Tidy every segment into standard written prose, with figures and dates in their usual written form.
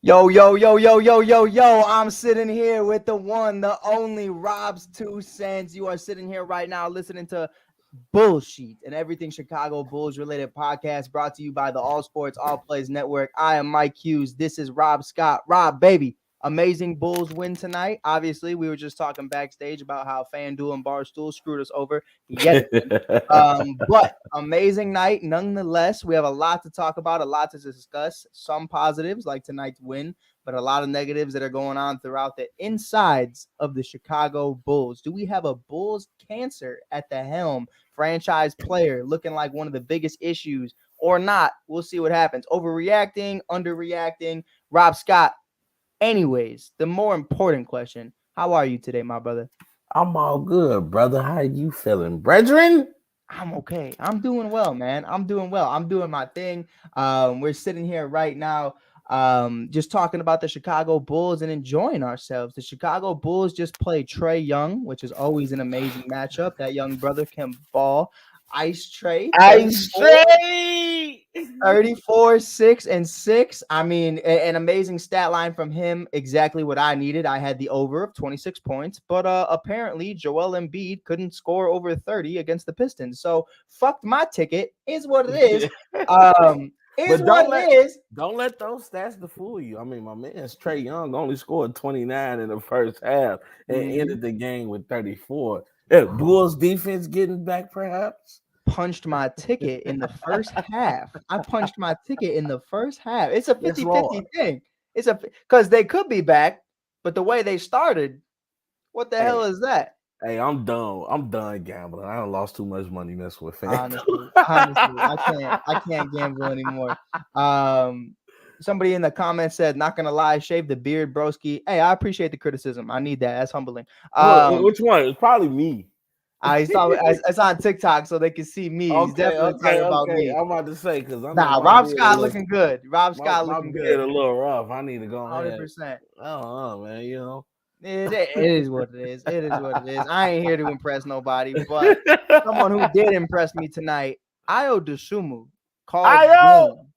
Yo, yo, yo, yo, yo, yo, yo. I'm sitting here with the one, the only Rob's 2 cents. You are sitting here right now listening to Bullsheet and everything Chicago Bulls related podcast brought to you by the All Sports All Plays Network. I am Mike Hughes. This is Rob Scott. Rob, baby, amazing Bulls win tonight. Obviously, we were just talking backstage about how FanDuel and Barstool screwed us over yet again. But amazing night nonetheless. We have a lot to talk about, a lot to discuss. Some positives like tonight's win, but a lot of negatives that are going on throughout the insides of the Chicago Bulls. Do we have a Bulls cancer at the helm? Franchise player looking like one of the biggest issues or not? We'll see what happens. Overreacting, underreacting. Rob Scott. Anyways, the more important question, how are you today, my brother? I'm all good, brother. How you feeling, brethren? I'm okay. I'm doing well, man. I'm doing well. I'm doing my thing. We're sitting here right now, just talking about the Chicago Bulls and enjoying ourselves. The Chicago Bulls just played Trae Young, which is always an amazing matchup. That young brother can ball. Ice Trae, I 34, straight. 34, 6 and 6. I mean, an amazing stat line from him. Exactly what I needed. I had the over of 26 points, but apparently Joel Embiid couldn't score over 30 against the Pistons. So fucked my ticket. Is what it is. Is But what it is. don't let those stats fool you. I mean, my man's Trae Young only scored 29 in the first half and ended the game with 34. Yeah, Bulls defense getting back, perhaps. Punched my ticket in the first half. I punched my ticket in the first half. It's a Yes, 50-50 Lord. thing. It's a because they could be back, but the way they started, what the hell Hey, is that? hey, I'm done. I'm done gambling. I done lost too much money messing with fans. Honestly, I can't gamble anymore. Somebody in the comments said, "Not gonna lie, shave the beard, broski." Hey, I appreciate the criticism. I need that. That's humbling. Which one? It's probably me. I saw it's on TikTok so they can see me. He's definitely talking about Okay. me. I'm about to say because I know Nah, my Rob beard a Scott little, looking good. Rob Scott my looking beard good. a little rough. I need to go ahead. 100%. I don't know, man. You know. It is what it is. It is what it is. I ain't here to impress nobody, but someone who did impress me tonight, Io DeSumo, called Ayo! game.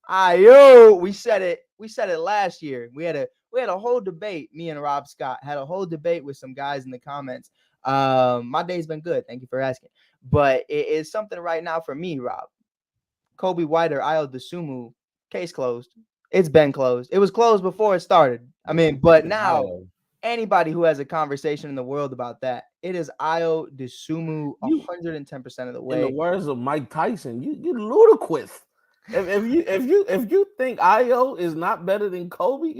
Ayo, we said it. We said it last year. We had a whole debate. Me and Rob Scott had a whole debate with some guys in the comments. My day's been good. Thank you for asking. But it is something right now for me, Rob. Kobe White or Io DeSumo, case closed. It's been closed. It was closed before it started. I mean, but now Ayo. anybody who has a conversation in the world about that, it is Io DeSumo You, 110% of the in the way. words of Mike Tyson, you ludicrous. If you think Io is not better than Kobe,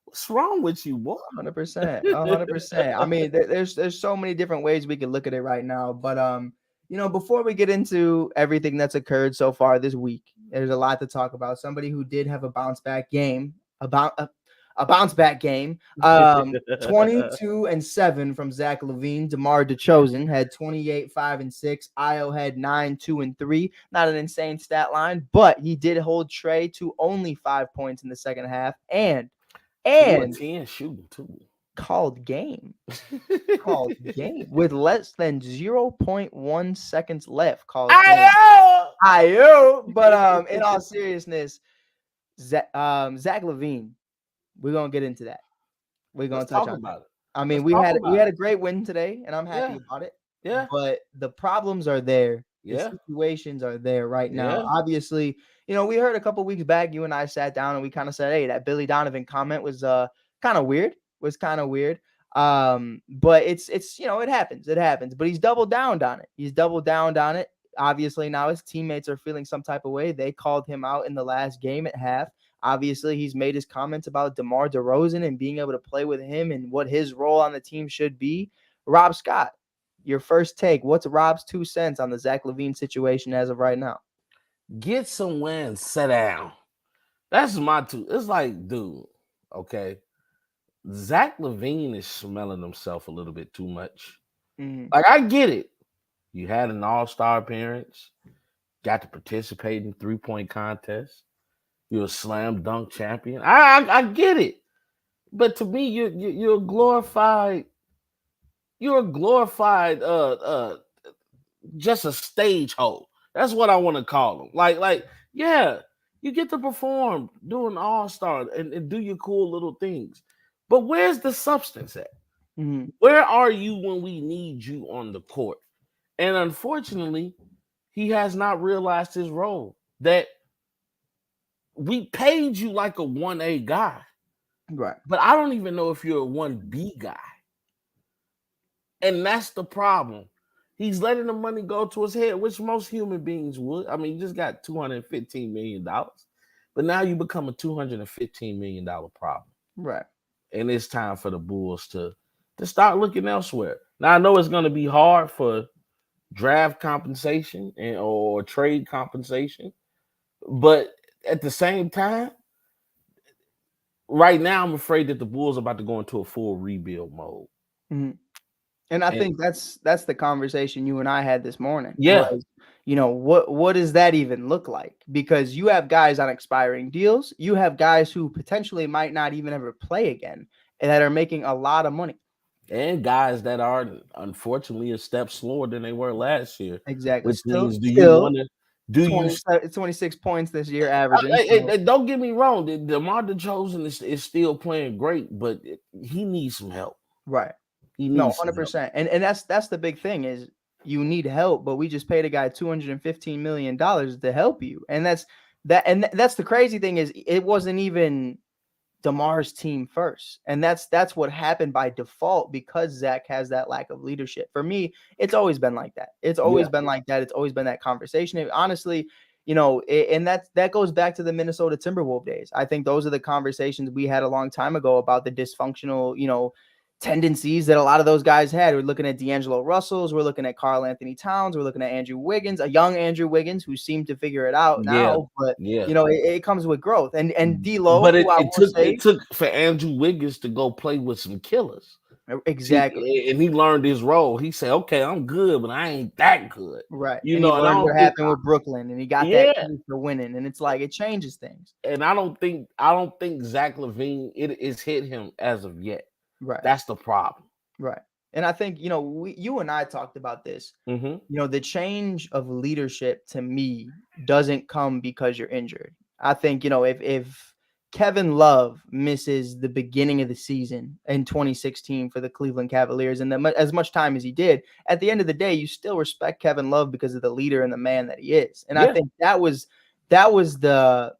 what's wrong with you, boy? 100%. 100%. I mean, there's so many different ways we can look at it right now. But before we get into everything that's occurred so far this week, there's a lot to talk about. Somebody who did have a bounce back game, a bounce back game. 22-7 from Zach LaVine. DeMar DeRozan had 28, 5 and 6. Io had 9, 2 and 3. Not an insane stat line, but he did hold Trae to only 5 points in the second half and 2 of 10 shooting too. called game. Called game with less than 0.1 seconds left. Called game. Ayo! Ayo. But in all seriousness, Zach LaVine, we're gonna get into that. We're gonna Let's touch talk on that. about it. I mean, Let's we talk had about a it. great win today, and I'm happy Yeah, about it. yeah, But the problems are there. The yeah, situations are there right now. yeah. Obviously, we heard a couple weeks back. You and I sat down and we kind of said, "Hey, that Billy Donovan comment was kind of weird. Was kind of weird." But it's it happens. It happens. But he's doubled down on it. He's doubled down on it. Obviously, now his teammates are feeling some type of way. They called him out in the last game at half. Obviously, he's made his comments about DeMar DeRozan and being able to play with him and what his role on the team should be. Rob Scott, your first take. What's Rob's 2 cents on the Zach LaVine situation as of right now? Get somewhere and sit down. That's my two. It's like, dude, okay. Zach LaVine is smelling himself a little bit too much. Mm-hmm. Like, I get it. You had an all-star appearance, got to participate in 3-point contest. You're a slam dunk champion. I get it. But to me, you're a glorified. You're a glorified just a stage hole. That's what I want to call him. Yeah, You get to perform, do an all-star, and do your cool little things. But where's the substance at? Mhm. Where are you when we need you on the court? And unfortunately, he has not realized his role. That we paid you like a 1A guy, Right. but I don't even know if you're a 1B guy. And that's the problem. He's letting the money go to his head, which most human beings would. I mean, you just got $215 million, but now you become a $215 million problem. Right. And it's time for the Bulls to start looking elsewhere. Now I know it's going to be hard for draft compensation or trade compensation, but at the same time, right now I'm afraid that the Bulls are about to go into a full rebuild mode. Mhm. And I And think that's the conversation you and I had this morning yeah, was, what does that even look like? Because you have guys on expiring deals, you have guys who potentially might not even ever play again and that are making a lot of money. and guys that are unfortunately a step slower than they were last year, Exactly. which Still, means still do you 26 points this year averaging. So, don't get me wrong, DeMar DeRozan is still playing great, but he needs some help. right. He No, needs some help. 100%. And that's the big thing is you need help, but we just paid a guy $215 million to help you. And that's the crazy thing is it wasn't even DeMar's team first. And that's what happened by default because Zach has that lack of leadership. For me, it's always been like that. It's always Yeah, been like that. It's always been that conversation. And honestly, and that goes back to the Minnesota Timberwolves days. I think those are the conversations we had a long time ago about the dysfunctional, tendencies that a lot of those guys had. We're looking at D'Angelo Russells, we're looking at Karl Anthony Towns, we're looking at Andrew Wiggins, a young Andrew Wiggins who seemed to figure it out yeah, now, but yeah. it comes with growth. And D'Lo, But who I it will took say, for Andrew Wiggins to go play with some killers. exactly. See, and he learned his role. He said, "Okay, I'm good, but I ain't that good." Right. You And he know, and I learned don't what think, happened with Brooklyn and he got that yeah, key for winning. And it's like it changes things. and I don't think Zach LaVine it is hit him as of yet. Right. That's the problem. Right. And I think, you and I talked about this. Mm-hmm. The change of leadership to me doesn't come because you're injured. I think, if Kevin Love misses the beginning of the season in 2016 for the Cleveland Cavaliers and as much time as he did, at the end of the day, you still respect Kevin Love because of the leader and the man that he is. And I Yeah. think that was the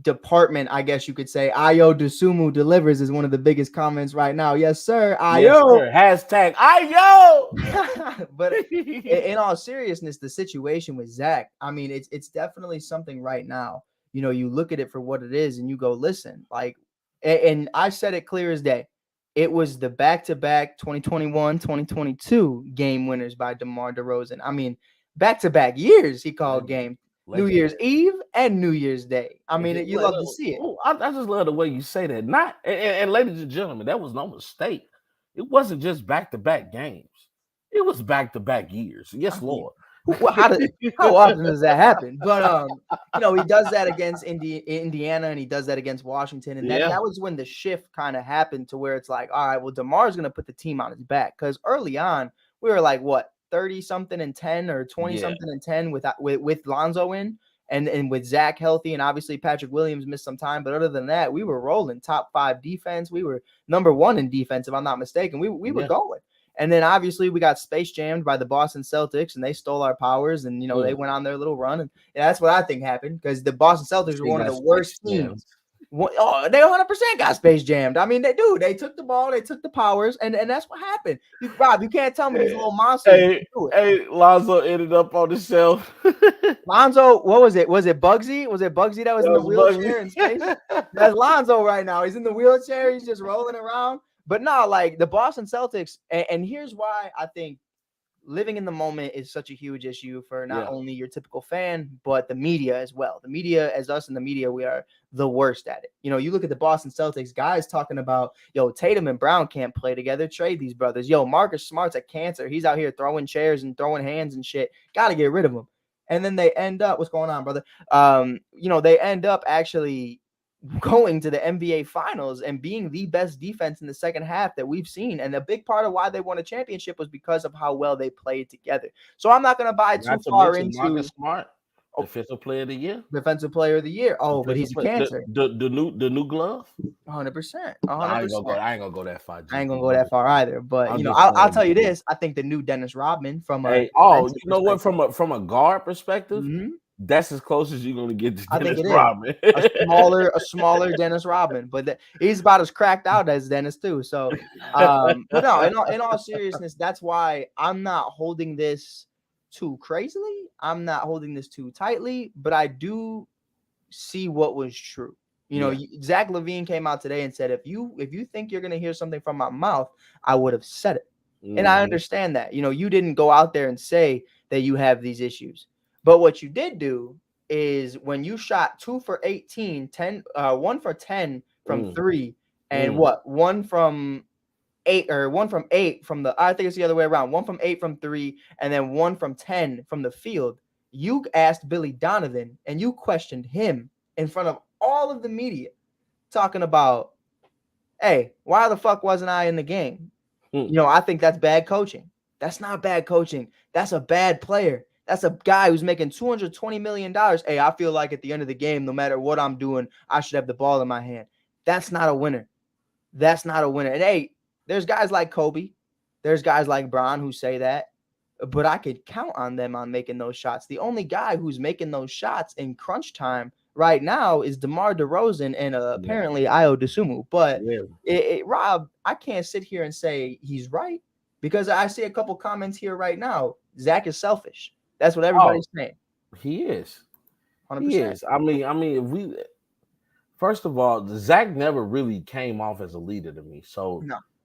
department, I guess you could say. Ayo Dosumu delivers is one of the biggest comments right now. Yes, sir. Yes, Ayo. sir. Hashtag Ayo. But in all seriousness, the situation with Zach, I mean, it's definitely something right now. You look at it for what it is and you go, listen, like, and I said it clear as day. It was the back-to-back 2021, 2022 game winners by DeMar DeRozan. I mean, back-to-back years he called game. New Year's Legendary. Eve and New Year's Day. I mean, you love to see it. I just love the way you say that. Not and ladies and gentlemen, that was no mistake. It wasn't just back to back games. It was back to back years. I Yes, mean, Lord. how often does that happen? But he does that against Indiana, and he does that against Washington, and that Yeah, was when the shift kind of happened to where it's like, all right, well, DeMar's going to put the team on his back because early on we were like what 30 something and 10 or 20 yeah, something and 10 with Lonzo in. And with Zach healthy, and obviously Patrick Williams missed some time, but other than that, we were rolling top 5 defense. We were number 1 in defense, if I'm not mistaken. We were yeah. going. And then obviously we got space jammed by the Boston Celtics and they stole our powers and, they Mm. went on their little run. And that's what I think happened because the Boston Celtics were They one of got the worst Space Jam. teams. They 100% got space jammed. I mean, they took the ball, they took the powers, and that's what happened. Rob, you can't tell me these little monsters didn't do it. Hey, Lonzo ended up on the shelf. Lonzo, what was it? Was it Bugsy? Was it Bugsy that was in the Bugsy. wheelchair in space? That's Lonzo right now. He's in the wheelchair. He's just rolling around. But no, like the Boston Celtics, and here's why I think living in the moment is such a huge issue for not Yeah. only your typical fan, but the media as well. The media, as us in the media, we are the worst at it. You look at the Boston Celtics, guys talking about, Tatum and Brown can't play together. Trade these brothers. Marcus Smart's a cancer. He's out here throwing chairs and throwing hands and shit. Got to get rid of him. And then they end up, what's going on, brother? They end up actually going to the NBA finals and being the best defense in the second half that we've seen. And a big part of why they won a championship was because of how well they played together. So I'm not going to buy too Not to far mention into Marcus Smart. Defensive player of the year. Defensive player of the year. Oh, but he's a cancer. The new glove. 100%. I ain't 100%. gonna go that far. I ain't gonna go that far either. But I'm you know, just I'll saying, tell you this. I think the new Dennis Rodman from a Hey, you know what? From a guard perspective, Mhm. that's as close as you're gonna get to I think Dennis it is. Rodman. a smaller Dennis Rodman, but he's about as cracked out as Dennis too. So, but no, in all seriousness, that's why I'm not holding this too crazily. I'm not holding this too tightly, but I do see what was true. You know, Zach LaVine came out today and said, if you think you're gonna hear something from my mouth, I would have said it. And I understand that. You know, you didn't go out there and say that you have these issues. But what you did do is when you shot 2 for 18, 1 for 10 from 3, and what? 1 from 8 or 1 from 8 from the, I think it's the other way around. 1 from 8 from 3, and then 1 from 10 from the field. You asked Billy Donovan and you questioned him in front of all of the media, talking about, hey, why the fuck wasn't I in the game? You know, I think that's bad coaching. That's not bad coaching. That's a bad player. That's a guy who's making $220 million. Hey, I feel like at the end of the game, no matter what I'm doing, I should have the ball in my hand. That's not a winner. That's not a winner. And hey, there's guys like Kobe. There's guys like Bron who say that. But I could count on them on making those shots. The only guy who's making those shots in crunch time right now is DeMar DeRozan and apparently Ayo Dosunmu. But Rob, I can't sit here and say he's right because I see a couple comments here right now. Zach is selfish. That's what everybody's saying. He is. 100%. He is. I mean, if we first of all, Zach never really came off as a leader to me. So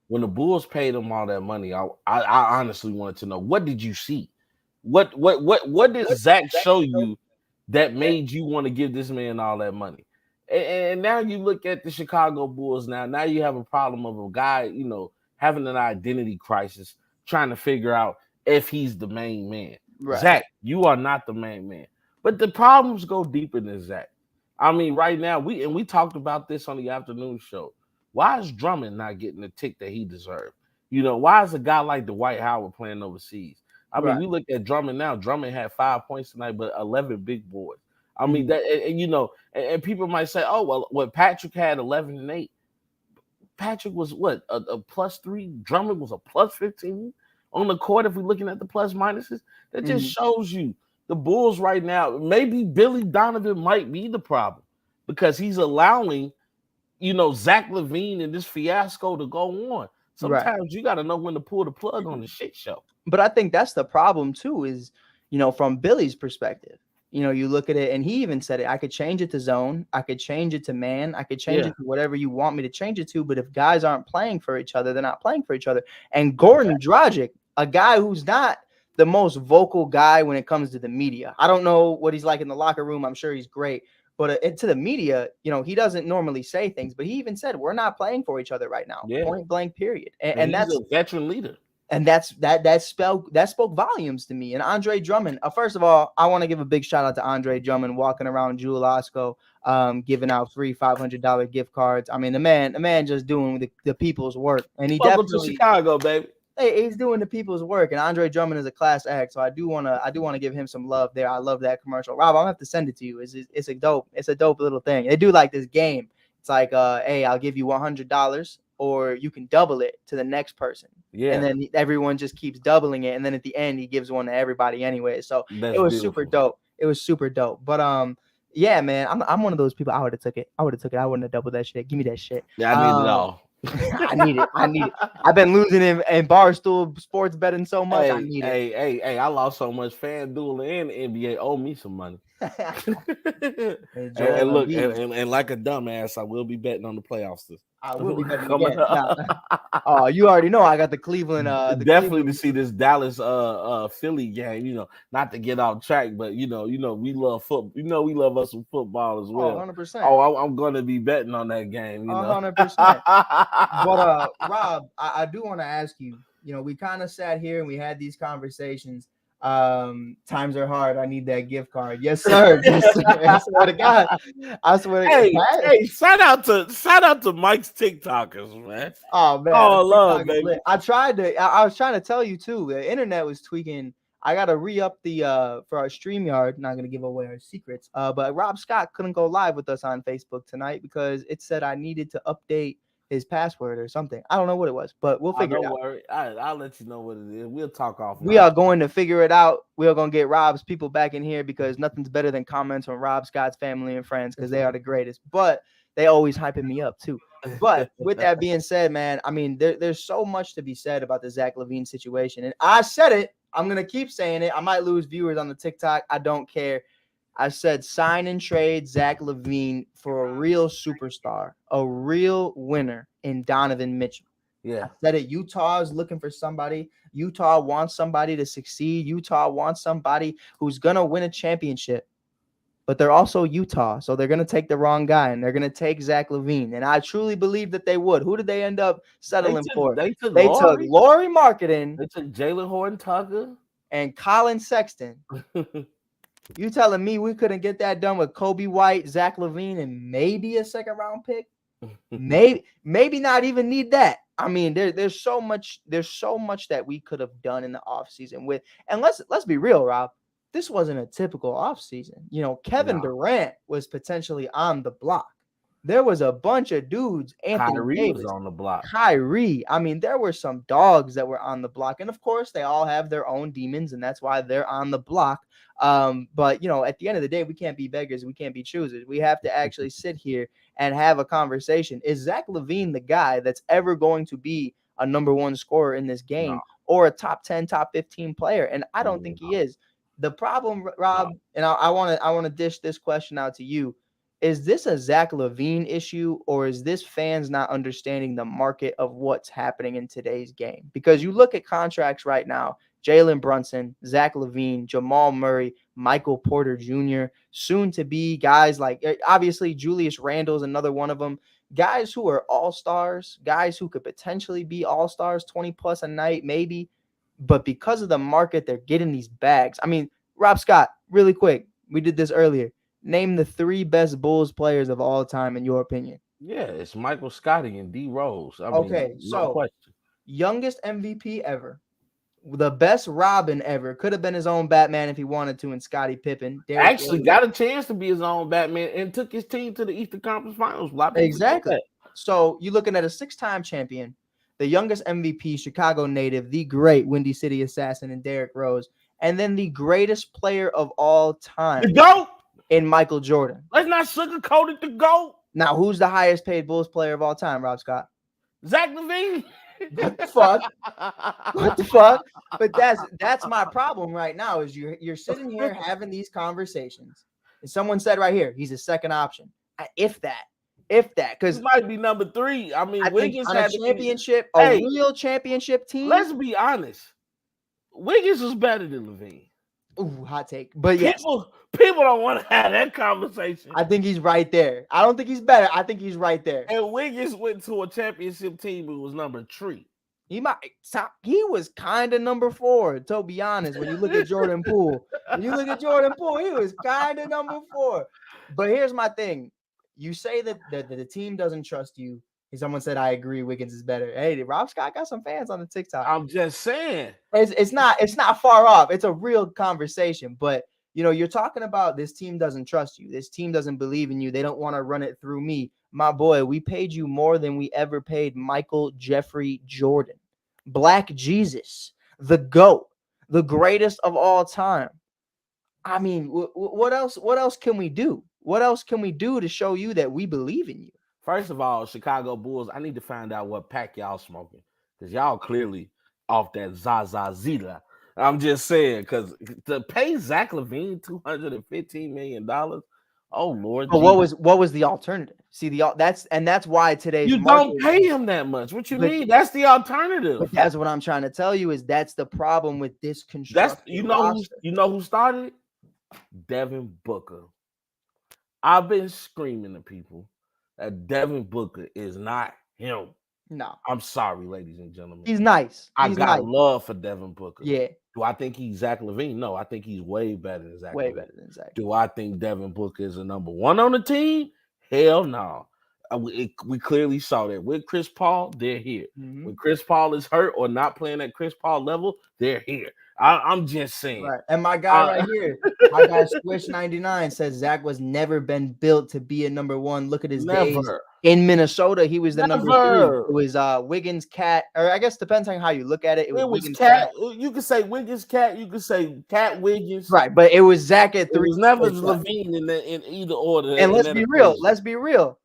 when the Bulls paid him all that money, I honestly wanted to know, what did you see? What did Zach show you that made you want to give this man all that money? And now you look at the Chicago Bulls now you have a problem of a guy, you know, having an identity crisis, trying to figure out if he's the main man. Right. Zach, you are not the main man. But the problems go deeper than Zach. I mean, right now, we talked about this on the afternoon show. Why is Drummond not getting the tick that he deserved? You know, why is a guy like Dwight Howard playing overseas? I mean, we look at Drummond now. Drummond had 5 points tonight, but 11 big boards. I mean, that, and you know, and people might say, oh, well, when Patrick had 11 and 8, Patrick was what, a +3? Drummond was a +15 on the court. If we're looking at the plus minuses, that just shows you the Bulls right now. Maybe Billy Donovan might be the problem because he's allowing, you know, Zach LaVine and this fiasco to go on. Sometimes you got to know when to pull the plug on the shit show. But I think that's the problem too, is, you know, from Billy's perspective, you know, you look at it and he even said it. I could change it to zone. I could change it to man. I could change it to whatever you want me to change it to. But if guys aren't playing for each other, they're not playing for each other. And Goran Dragic, a guy who's not the most vocal guy when it comes to the media. I don't know what he's like in the locker room. I'm sure he's great. But to the media, you know, he doesn't normally say things, but he even said, we're not playing for each other right now. Point blank, period. And that's a veteran leader. And that spoke volumes to me. And Andre Drummond, first of all, I want to give a big shout out to Andre Drummond walking around Jewel Osco, giving out free $500 gift cards. I mean, the man just doing the people's work. And he definitely to Chicago, baby. Hey, he's doing the people's work, and Andre Drummond is a class act, so I do want to give him some love there. I love that commercial. Rob, I'll have to send it to you. It's a dope little thing. They do like this game. It's like, hey, I'll give you $100, or you can double it to the next person. Yeah. And then everyone just keeps doubling it, and then at the end he gives one to everybody anyway. So it was super dope. It was super dope. But yeah, man, I'm one of those people. I would have took it. I wouldn't have doubled that shit. Give me that shit. Yeah, I need it all. I need it. I've been losing in Barstool sports betting so much. I need it. Hey, I lost so much. FanDuel and the NBA owe me some money. and look, and like a dumbass, I will be betting on the playoffs. I will be betting again. Oh, you already know I got the Cleveland. Definitely to see this Dallas Philly game. You know, not to get off track, but you know, we love football. You know, we love us some football as well. 100%. Oh, I'm going to be betting on that game. 100%. But Rob, I do want to ask you. You know, we kind of sat here and we had these conversations. Times are hard. I need that gift card. Yes, sir. Yes, sir. I swear to God. Hey, shout out to Mike's TikTokers, man. Oh man. Oh, love, baby. I was trying to tell you too. The internet was tweaking I gotta re-up the for our StreamYard. Not gonna give away our secrets. But Rob Scott couldn't go live with us on Facebook tonight because it said I needed to update his password or something. I don't know what it was, but we'll figure it Don't out. worry. I'll let you know what it is. We'll talk We offline. are going to figure it out. We are going to get Rob's people back in here because nothing's better than comments from Rob Scott's family and friends because they are the greatest. But they always hyping me up too. But with that being said, man, I mean, there's so much to be said about the Zach LaVine situation. And I said it. I'm going to keep saying it. I might lose viewers on the TikTok. I don't care. I said sign and trade Zach LaVine for a real superstar, a real winner in Donovan Mitchell. Yeah. I said it. Utah is looking for somebody. Utah wants somebody to succeed. Utah wants somebody who's going to win a championship. But they're also Utah, so they're going to take the wrong guy, and they're going to take Zach LaVine. And I truly believe that they would. Who did they end up settling for? They took They took Laurie. Laurie Marketing They took Jalen Horton Tucker. and Colin Sexton. You telling me we couldn't get that done with Kobe White, Zach LaVine, and maybe a second-round pick? Maybe not even need that. I mean, there's so much that we could have done in the offseason with. And let's be real, Rob. This wasn't a typical offseason. You know, Kevin Durant was potentially on the block. There was a bunch of dudes. Anthony Kyrie Davis was on the block. Kyrie. I mean, there were some dogs that were on the block. And of course, they all have their own demons, and that's why they're on the block. But, you know, at the end of the day, we can't be beggars. We can't be choosers. We have to actually sit here and have a conversation. Is Zach LaVine the guy that's ever going to be a number one scorer in this game or a top 10, top 15 player? And I don't think he is. The problem, Rob, and I want to dish this question out to you. Is this a Zach LaVine issue, or is this fans not understanding the market of what's happening in today's game? Because you look at contracts right now, Jalen Brunson, Zach LaVine, Jamal Murray, Michael Porter Jr., soon to be guys like, obviously, Julius Randle's another one of them. Guys who are all-stars, guys who could potentially be all-stars, 20 plus a night, maybe. But because of the market, they're getting these bags. I mean, Rob Scott, really quick, we did this earlier. Name the 3 best Bulls players of all time, in your opinion. Yeah, it's Michael Scotty and D Rose. Okay, no question. Youngest MVP ever, the best Robin ever. Could have been his own Batman if he wanted to, and Scottie Pippen. Actually got a chance to be his own Batman and took his team to the Eastern Conference Finals. Exactly. So you're looking at a 6-time champion, the youngest MVP, Chicago native, the great Windy City Assassin, and Derrick Rose, and then the greatest player of all time. The GOAT! In Michael Jordan. Let's not sugarcoat it. The GOAT. Now, who's the highest paid Bulls player of all time, Rob Scott? Zach LaVine. What the fuck? What the fuck? But that's my problem right now. Is you're sitting here having these conversations, and someone said right here he's a second option. If that, because he might be number 3. I mean, Wiggins on a had championship, a real championship team. Let's be honest. Wiggins was better than LaVine. Ooh, hot take. But people don't want to have that conversation. I think he's right there. I don't think he's better. I think he's right there. And Wiggins went to a championship team who was number 3. He was kind of number 4, to be honest. When you look at Jordan Poole, he was kind of number 4. But here's my thing. You say that the team doesn't trust you. Someone said, I agree, Wiggins is better. Hey, Rob Scott got some fans on the TikTok. I'm just saying. It's not far off. It's a real conversation. But, you know, you're talking about this team doesn't trust you. This team doesn't believe in you. They don't want to run it through me. My boy, we paid you more than we ever paid Michael Jeffrey Jordan. Black Jesus, the GOAT, the greatest of all time. I mean, what else can we do? What else can we do to show you that we believe in you? First of all, Chicago Bulls, I need to find out what pack y'all smoking. Because y'all clearly off that Zaza Zeta. I'm just saying, because to pay Zach LaVine $215 million, oh Lord. But what was the alternative? See, that's why today's you don't pay him that much. What you mean? That's the alternative. But that's what I'm trying to tell you is that's the problem with this construction. You know who started it? Devin Booker. I've been screaming to people that Devin Booker is not him. No. I'm sorry, ladies and gentlemen. He's nice. I got love for Devin Booker. Yeah. Do I think he's Zach LaVine? No, I think he's way better than Zach. Way better than Zach. Do I think Devin Booker is a number 1 on the team? Hell no. We clearly saw that with Chris Paul, they're here. Mm-hmm. When Chris Paul is hurt or not playing at Chris Paul level, they're here. I'm just saying. Right. And my guy right here, my guy Squish99 says Zach was never been built to be a number one. Look at his days Never. in Minnesota. He was the number 3. Never. It was Wiggins, Cat, or I guess depends on how you look at it. It was Wiggins, Cat. You could say Wiggins, Cat. You could say Cat Wiggins. Right, but it was Zach at It 3. was never LaVine in either order. And let's in be that real. equation. Let's be real.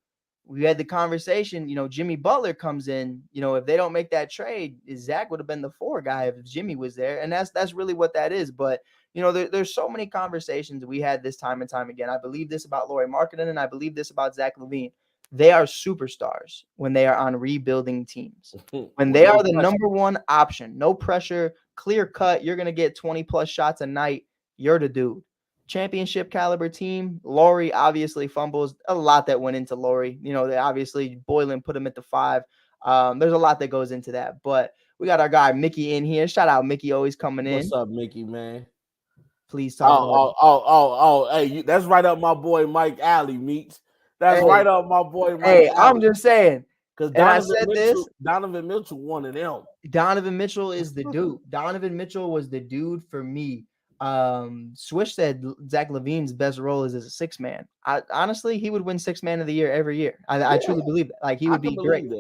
We had the conversation, Jimmy Butler comes in, if they don't make that trade, Zach would have been the 4 guy if Jimmy was there. And that's really what that is. But, there's so many conversations we had this time and time again. I believe this about Lauri Markkanen, and I believe this about Zach LaVine. They are superstars when they are on rebuilding teams. When they are the number 1 option, no pressure, clear cut, you're going to get 20-plus shots a night. You're the dude. Championship caliber team. Lauri obviously fumbles. A lot that went into Lauri. They obviously Boylan put him at the 5. There's a lot that goes into that. But we got our guy Mickey in here. Shout out Mickey, always coming in. What's up, Mickey, man? Please talk about. Hey, that's right up my boy Mike Alley, Meeks. That's right up my boy Mike. Hey, Alley. I'm just saying. Because Donovan Mitchell one of them. Donovan Mitchell is the dude. Donovan Mitchell was the dude for me. Swish said Zach LaVine's best role is as a 6-man. Honestly, he would win 6-man of the year every year. I truly believe that. Like, he would be great.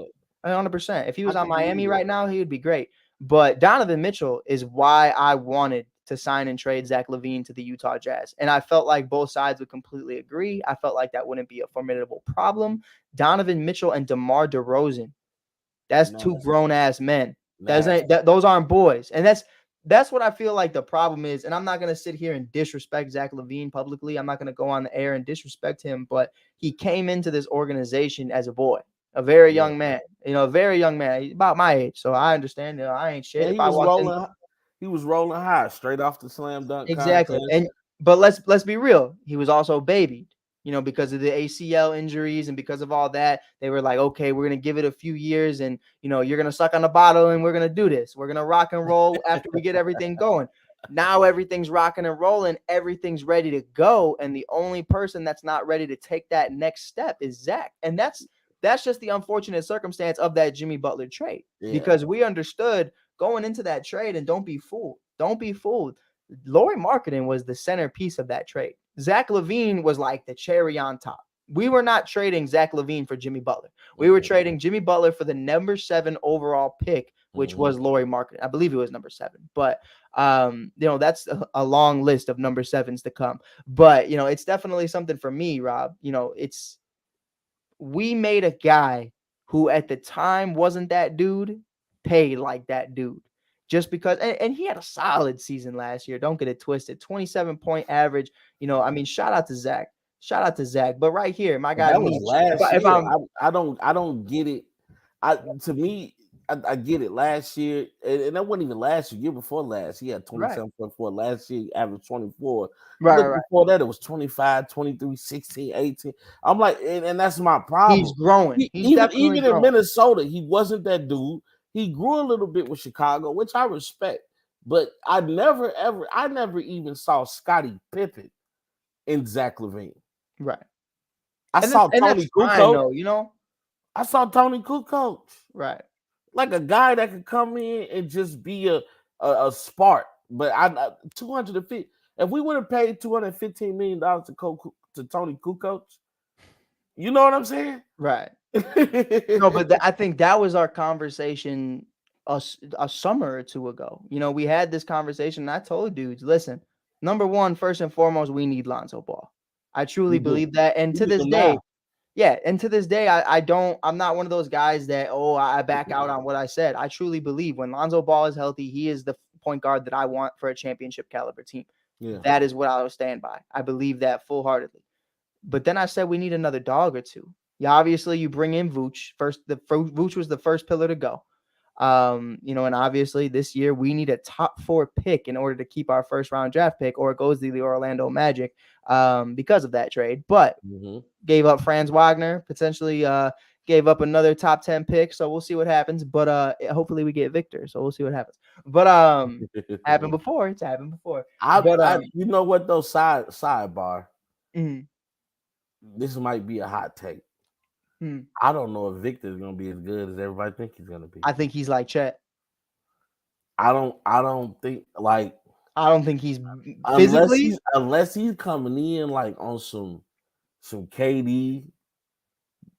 100%. If he was on Miami right now, he would be great. But Donovan Mitchell is why I wanted to sign and trade Zach LaVine to the Utah Jazz. And I felt like both sides would completely agree. I felt like that wouldn't be a formidable problem. Donovan Mitchell and DeMar DeRozan, that's 2 grown-ass men. Those aren't boys. And that's what I feel like the problem is. And I'm not going to sit here and disrespect Zach LaVine publicly. I'm not going to go on the air and disrespect him. But he came into this organization as a boy. A very young man, a very young man. He's about my age, so I understand. I ain't shit. Yeah, he was rolling high, straight off the slam dunk. Exactly. Contest. But let's be real. He was also babied, because of the ACL injuries and because of all that. They were like, okay, we're gonna give it a few years, and you're gonna suck on the bottle, and we're gonna do this. We're gonna rock and roll after we get everything going. Now everything's rocking and rolling. Everything's ready to go, and the only person that's not ready to take that next step is Zach, and that's just the unfortunate circumstance of that Jimmy Butler trade, because we understood going into that trade, and don't be fooled. Lauri Markkanen was the centerpiece of that trade. Zach LaVine was like the cherry on top. We were not trading Zach LaVine for Jimmy Butler. We were trading Jimmy Butler for the number 7 overall pick, which was Lauri Markkanen. I believe it was number 7, but that's a long list of number 7s to come. But it's definitely something for me, Rob. We made a guy who at the time wasn't that dude pay like that dude, just because. And he had a solid season last year. Don't get it twisted. 27-point average. Shout out to Zach. But right here, my guy. That was last year. I don't get it. To me, I get it. Last year, and that wasn't even last year. Year before last, he had 27.4. Last year, he averaged 24. Right. Before that, it was 25, 23, 16, 18. I'm like, and that's my problem. He's growing. Even in Minnesota, he wasn't that dude. He grew a little bit with Chicago, which I respect. But I never even saw Scottie Pippen in Zach LaVine. Right. I saw Tony Kukoc. I saw Tony Kukoc. Right. Like a guy that could come in and just be a spark. But 250. If we would have paid $215 million to Tony Kukoc, you know what I'm saying? Right. No, but I think that was our conversation a summer or 2 ago. We had this conversation, and I told dudes, listen, number 1, first and foremost, we need Lonzo Ball. I truly believe that. And to this day, I'm not one of those guys that, I back out on what I said. I truly believe when Lonzo Ball is healthy, he is the point guard that I want for a championship caliber team. Yeah. That is what I will stand by. I believe that full-heartedly. But then I said we need another dog or 2. Yeah, obviously you bring in Vooch. Vooch was the first pillar to go. And obviously this year we need a top 4 pick in order to keep our first round draft pick, or it goes to the Orlando Magic because of that trade. But gave up Franz Wagner, potentially gave up another top 10 pick. So we'll see what happens. But hopefully we get Victor. So we'll see what happens. But happened before. It's happened before. You know what though? Sidebar. This might be a hot take. I don't know if Victor's gonna be as good as everybody thinks he's gonna be. I think he's like Chet. I don't think like I don't think he's unless physically. he's coming in like on some KD,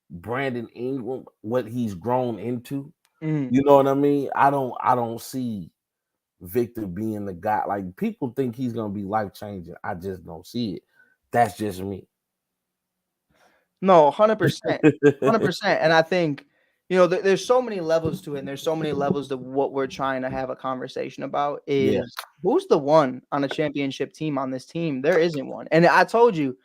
Brandon Ingram, what he's grown into. Mhm. You know what I mean? I don't see Victor being the guy. Like people think he's gonna be life changing. I just don't see it. That's just me. No, 100%. 100%. And I think, there's so many levels to it, and there's so many levels to what we're trying to have a conversation about Yeah. is who's the one on a championship team on this team? There isn't one. And I told you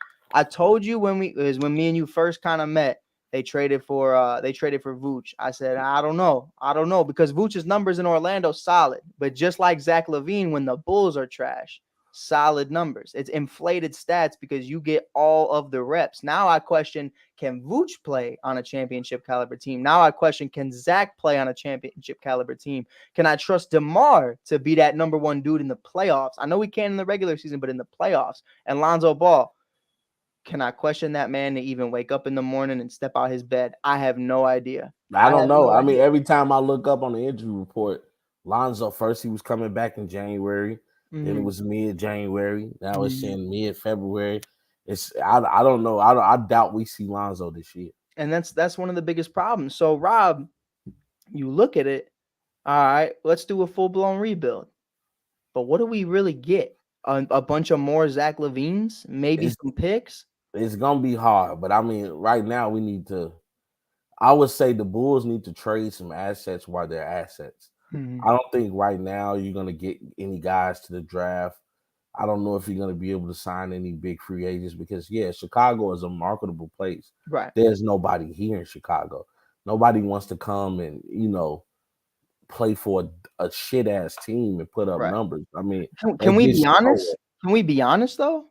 when me and you first kind of met, they traded for Vooch. I said, I don't know. I don't know because Vooch's numbers in Orlando solid, but just like Zach LaVine, when the Bulls are trash, solid numbers. It's inflated stats because you get all of the reps. Now I question, can Vooch play on a championship caliber team? Now I question, can Zach play on a championship caliber team? Can I trust DeMar to be that number one dude in the playoffs? I know we can in the regular season, but in the playoffs. And Lonzo Ball, can I question that man to even wake up in the morning and step out his bed? I have no idea. I don't have know. no I mean, idea. every time I look up on the injury report, Lonzo first he was coming back in January, then it Mhm. was mid-January. Now it's Mhm. in mid-February. I don't know. I doubt we see Lonzo this year. And that's one of the biggest problems. So Rob, you look at it, all right, let's do a full-blown rebuild. But what do we really get? A bunch of more Zach LaVines, maybe It's some picks. it's gonna be hard, but I mean, right now we need to. I would say the Bulls need to trade some assets while they're assets. Mhm. I don't think right now you're gonna get any guys to the draft. I don't know if you're gonna be able to sign any big free agents because Chicago is a marketable place. Right. There's nobody here in Chicago. Nobody wants to come and play for a shit ass team and put up Right. numbers. I mean, Can that we gets be you nowhere. honest? Can we be honest though?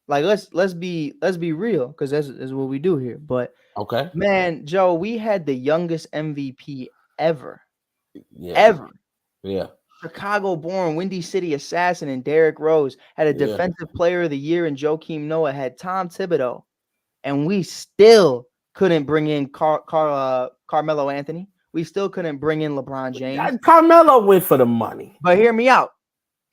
Like let's be real because that's what we do here. But Okay. man, Joe, we had the youngest MVP ever, Yeah. ever. Yeah. Chicago-born Windy City assassin and Derrick Rose had a Yeah. defensive player of the year, and Joakim Noah had Tom Thibodeau, and we still couldn't bring in Carmelo Anthony. We still couldn't bring in LeBron James. Carmelo went for the money. But hear me out.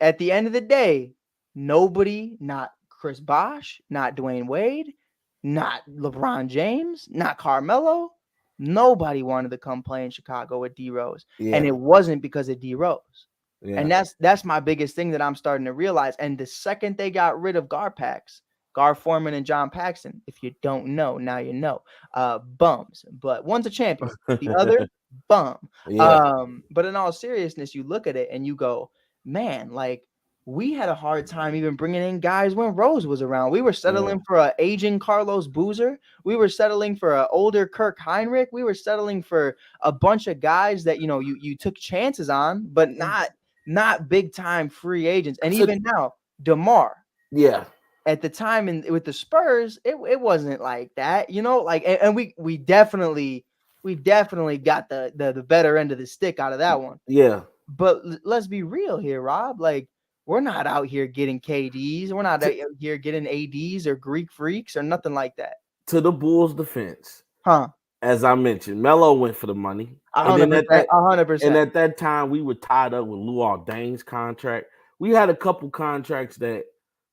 At the end of the day, nobody, not Chris Bosh, not Dwayne Wade, not LeBron James, not Carmelo, nobody wanted to come play in Chicago with D Rose. And Yeah. it wasn't because of D Rose. Yeah. And that's my biggest thing that I'm starting to realize. And the second they got rid of Gar Forman and John Paxson, if you don't know, now you know. Bums. But one's a champion. The other, bum. Yeah. But in all seriousness, you look at it and you go, man, like we had a hard time even bringing in guys when Rose was around. We were settling for an aging Carlos Boozer. We were settling for an older Kirk Heinrich. We were settling for a bunch of guys that you took chances on, but not big time free agents. And even now, DeMar Yeah. at the time with the Spurs, it wasn't like that, like and we definitely got the better end of the stick out of that one. Yeah. But let's be real here, Rob. Like, we're not out here getting KDs. We're not out To, here getting ADs or Greek freaks or nothing like that. to the Bulls' defense, Huh? as I mentioned, Melo went for the money, and then 100%. 100%. at that time we were tied up with Luol Deng's contract. We had a couple contracts that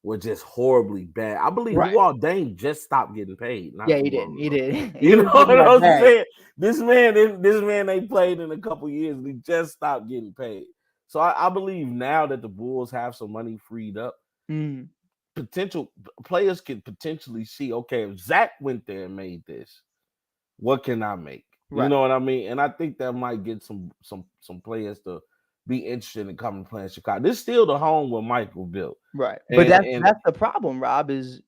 were just horribly bad. I believe Right. Luol Deng just stopped getting paid. Yeah, he did. He did. You know what I'm bag. saying? This man ain't played in a couple years, and he just stopped getting paid. So I believe now that the Bulls have some money freed up, potential players can potentially see, okay, if Zach went there and made this, what can I make? Right. You know what I mean? And I think that might get some players to be interested in coming playing Chicago. This is still the home where Michael built. Right. But that's the problem, Rob, is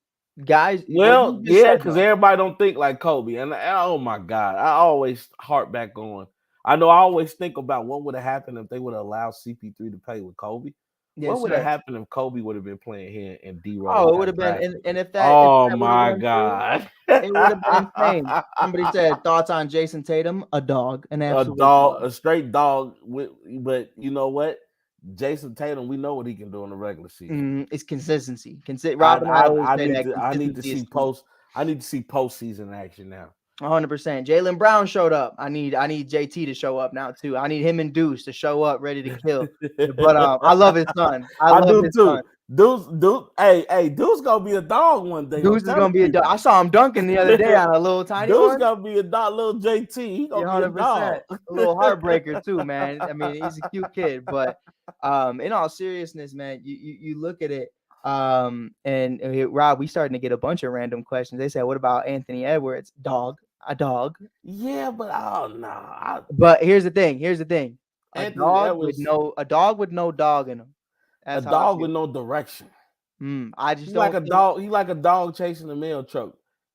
guys. Well, yeah, because though. everybody don't think like Kobe. And oh my God, I always harp back on. I know I always think about what would have happened if they would have allowed CP3 to play with Kobe. Yes, What would have sir. happened if Kobe would have been playing here and D Rose? Oh, it would have been, and if that oh would have my went through, God, it would have been insane. Somebody said thoughts on Jason Tatum, a dog, an a absolute dog, dog. a straight dog. But you know what? Jason Tatum, we know what he can do in the regular season. It's consistency. Rob and I always say that I need to consistency is see key. I need to see postseason action now. 100%. Jaylen Brown showed up. I need JT to show up now too. I need him and Deuce to show up ready to kill. But I love his son. I love do his too. son. Deuce gonna be a dog one day. Deuce is gonna be a dog. I saw him dunking the other day on a little tiny Deuce one. gonna be a dog, little JT. He gonna be a dog. A little heartbreaker too, man. I mean, he's a cute kid, but in all seriousness, man, you look at it. And Rob, we starting to get a bunch of random questions. They said, "What about Anthony Edwards? A dog." Yeah, but no. But here's the thing. A Anthony dog Edwards, with no dog in him. That's a how I dog feel. with no direction. I just He's don't like a think- dog. He like a dog chasing a mail truck.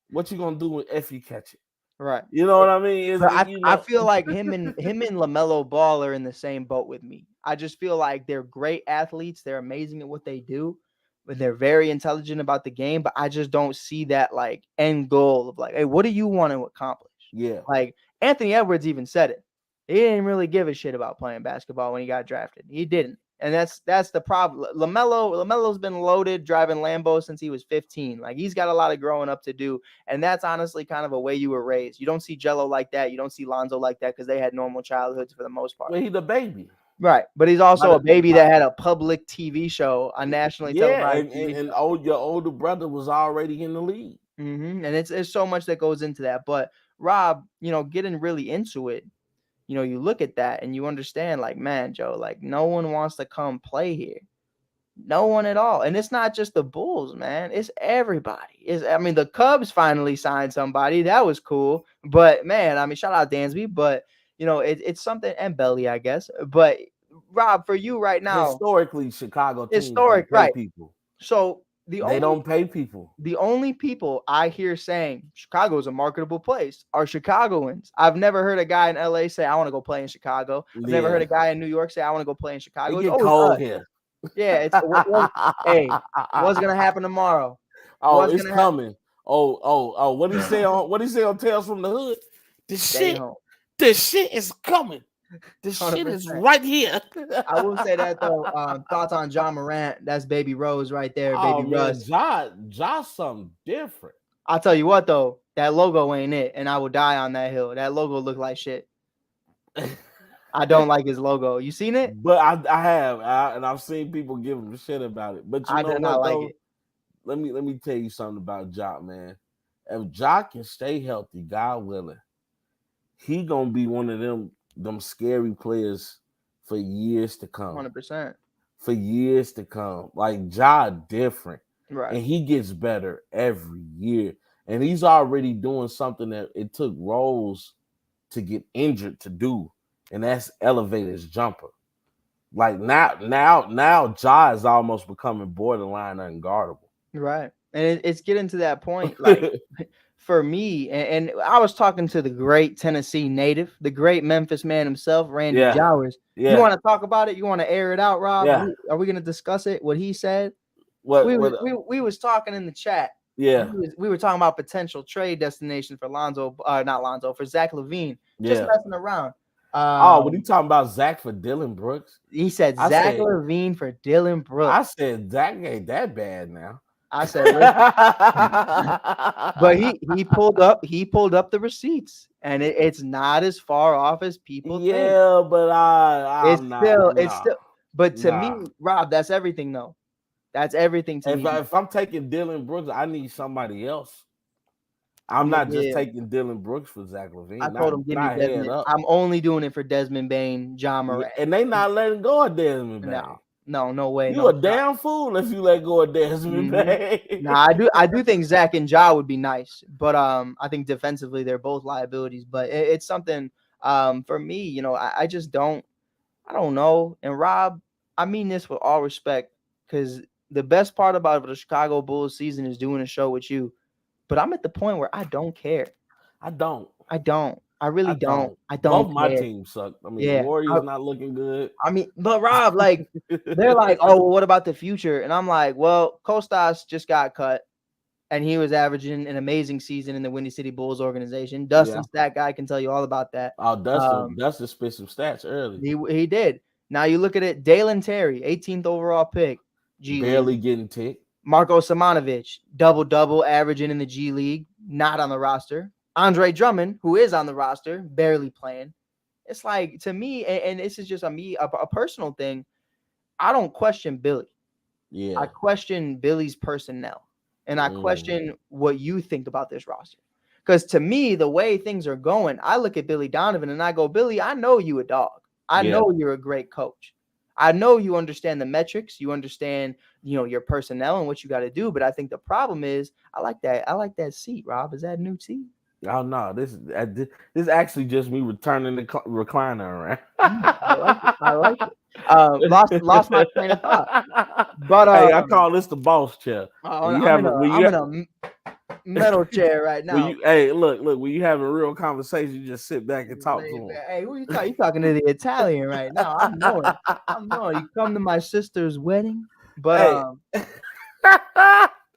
What you gonna do if you catch it? Right. You know what I mean? I feel like him and LaMelo Ball are in the same boat with me. I just feel like they're great athletes. They're amazing at what they do, but they're very intelligent about the game. But I just don't see that like end goal of like, hey, what do you want to accomplish? Yeah. Like Anthony Edwards even said it. He didn't really give a shit about playing basketball when he got drafted. He didn't. And that's the problem. LaMelo's been loaded driving Lambo since he was 15. Like he's got a lot of growing up to do. And that's honestly kind of a way you were raised. You don't see Jello like that. You don't see Lonzo like that because they had normal childhoods for the most part. Well, he's the baby. Right. But he's also a baby that had a public TV show on nationally televised. And your older brother was already in the league. And it's so much that goes into that. But Rob, getting really into it, you look at that and you understand, like, man, Joe, like, no one wants to come play here. No one at all. And it's not just the Bulls, man. It's everybody. The Cubs finally signed somebody. That was cool. But, man, shout out Dansby. But, it's something. And Belly, I guess. But, Rob, for you right now. Historically, Chicago teams right. people. So, they don't pay people. The only people I hear saying Chicago is a marketable place are Chicagoans. I've never heard a guy in LA say, I want to go play in Chicago. I've never heard a guy in New York say, I want to go play in Chicago. It get cold here. Yeah, hey, what's gonna happen tomorrow? It's coming. What he say on Tales from the Hood? This shit is coming. This 100%. Shit is right here. I will say that though. Thoughts on John Morant? That's Baby Rose right there. Baby Russ. Josh, something different. I'll tell you what though, that logo ain't it, and I will die on that hill. That logo look like shit. I don't like his logo. You seen it? But I have, and I've seen people give him shit about it. But I do not like it. Let me tell you something about Jock, man. If Jock can stay healthy, God willing, he gonna be one of them scary players for years to come. 100%. For years to come. Like Ja different. Right. And he gets better every year. And he's already doing something that it took Rose to get injured to do. And that's elevate his jumper. Like now Ja is almost becoming borderline unguardable. Right. And it's getting to that point. Like for me, and I was talking to the great Tennessee native, the great Memphis man himself, Randy Jowers. Yeah. You want to talk about it? You want to air it out, Rob? Yeah. Are we going to discuss it? What he said? We was talking in the chat. Yeah. We were talking about potential trade destination for for Zach LaVine. Just messing around. What are you talking about? Zach for Dylan Brooks? He said Zach LaVine for Dylan Brooks. I said Zach ain't that bad now. I said, but he pulled up the receipts, and it's not as far off as people think. Yeah, but it's still. But to me, Rob, that's everything, though. That's everything to me. If I'm taking Dylan Brooks, I need somebody else. I'm not just taking Dylan Brooks for Zach LaVine. I told him, give me Desmond. I'm only doing it for Desmond Bane, John Morant. And they not letting go of Desmond Bane. No way. You a damn fool if you let go of Desmond Bane. I do think Zach and Ja would be nice, but I think defensively they're both liabilities. But it's something for me, I just don't know. And Rob, I mean this with all respect, because the best part about the Chicago Bulls season is doing a show with you. But I'm at the point where I don't care. I don't. I really don't. I don't. Both my teams suck. The Warriors not looking good. But Rob, like, they're like, oh, well, what about the future? And I'm like, well, Kostas just got cut, and he was averaging an amazing season in the Windy City Bulls organization. Dustin, that guy, can tell you all about that. Oh, Dustin spit some stats early. He did. Now you look at it, Dalen Terry, 18th overall pick. Barely getting ticked. Marko Simonovic, double-double, averaging in the G League, not on the roster. Andre Drummond, who is on the roster, barely playing. It's like, to me, and this is just a personal thing, I don't question Billy. Yeah. I question Billy's personnel, and I question what you think about this roster. Because to me, the way things are going, I look at Billy Donovan and I go, Billy, I know you a dog. I know you're a great coach. I know you understand the metrics. You understand, your personnel and what you got to do. But I think the problem is, I like that seat, Rob. Is that a new seat? Oh no, this is actually just me returning the recliner around. I like it. Lost my train of thought. But hey, I call this the boss chair. I'm in a metal chair right now. Look, when you have a real conversation, you just sit back and talk to them. Hey, who you talking? You talking to the Italian right now? I'm knowing. You come to my sister's wedding, but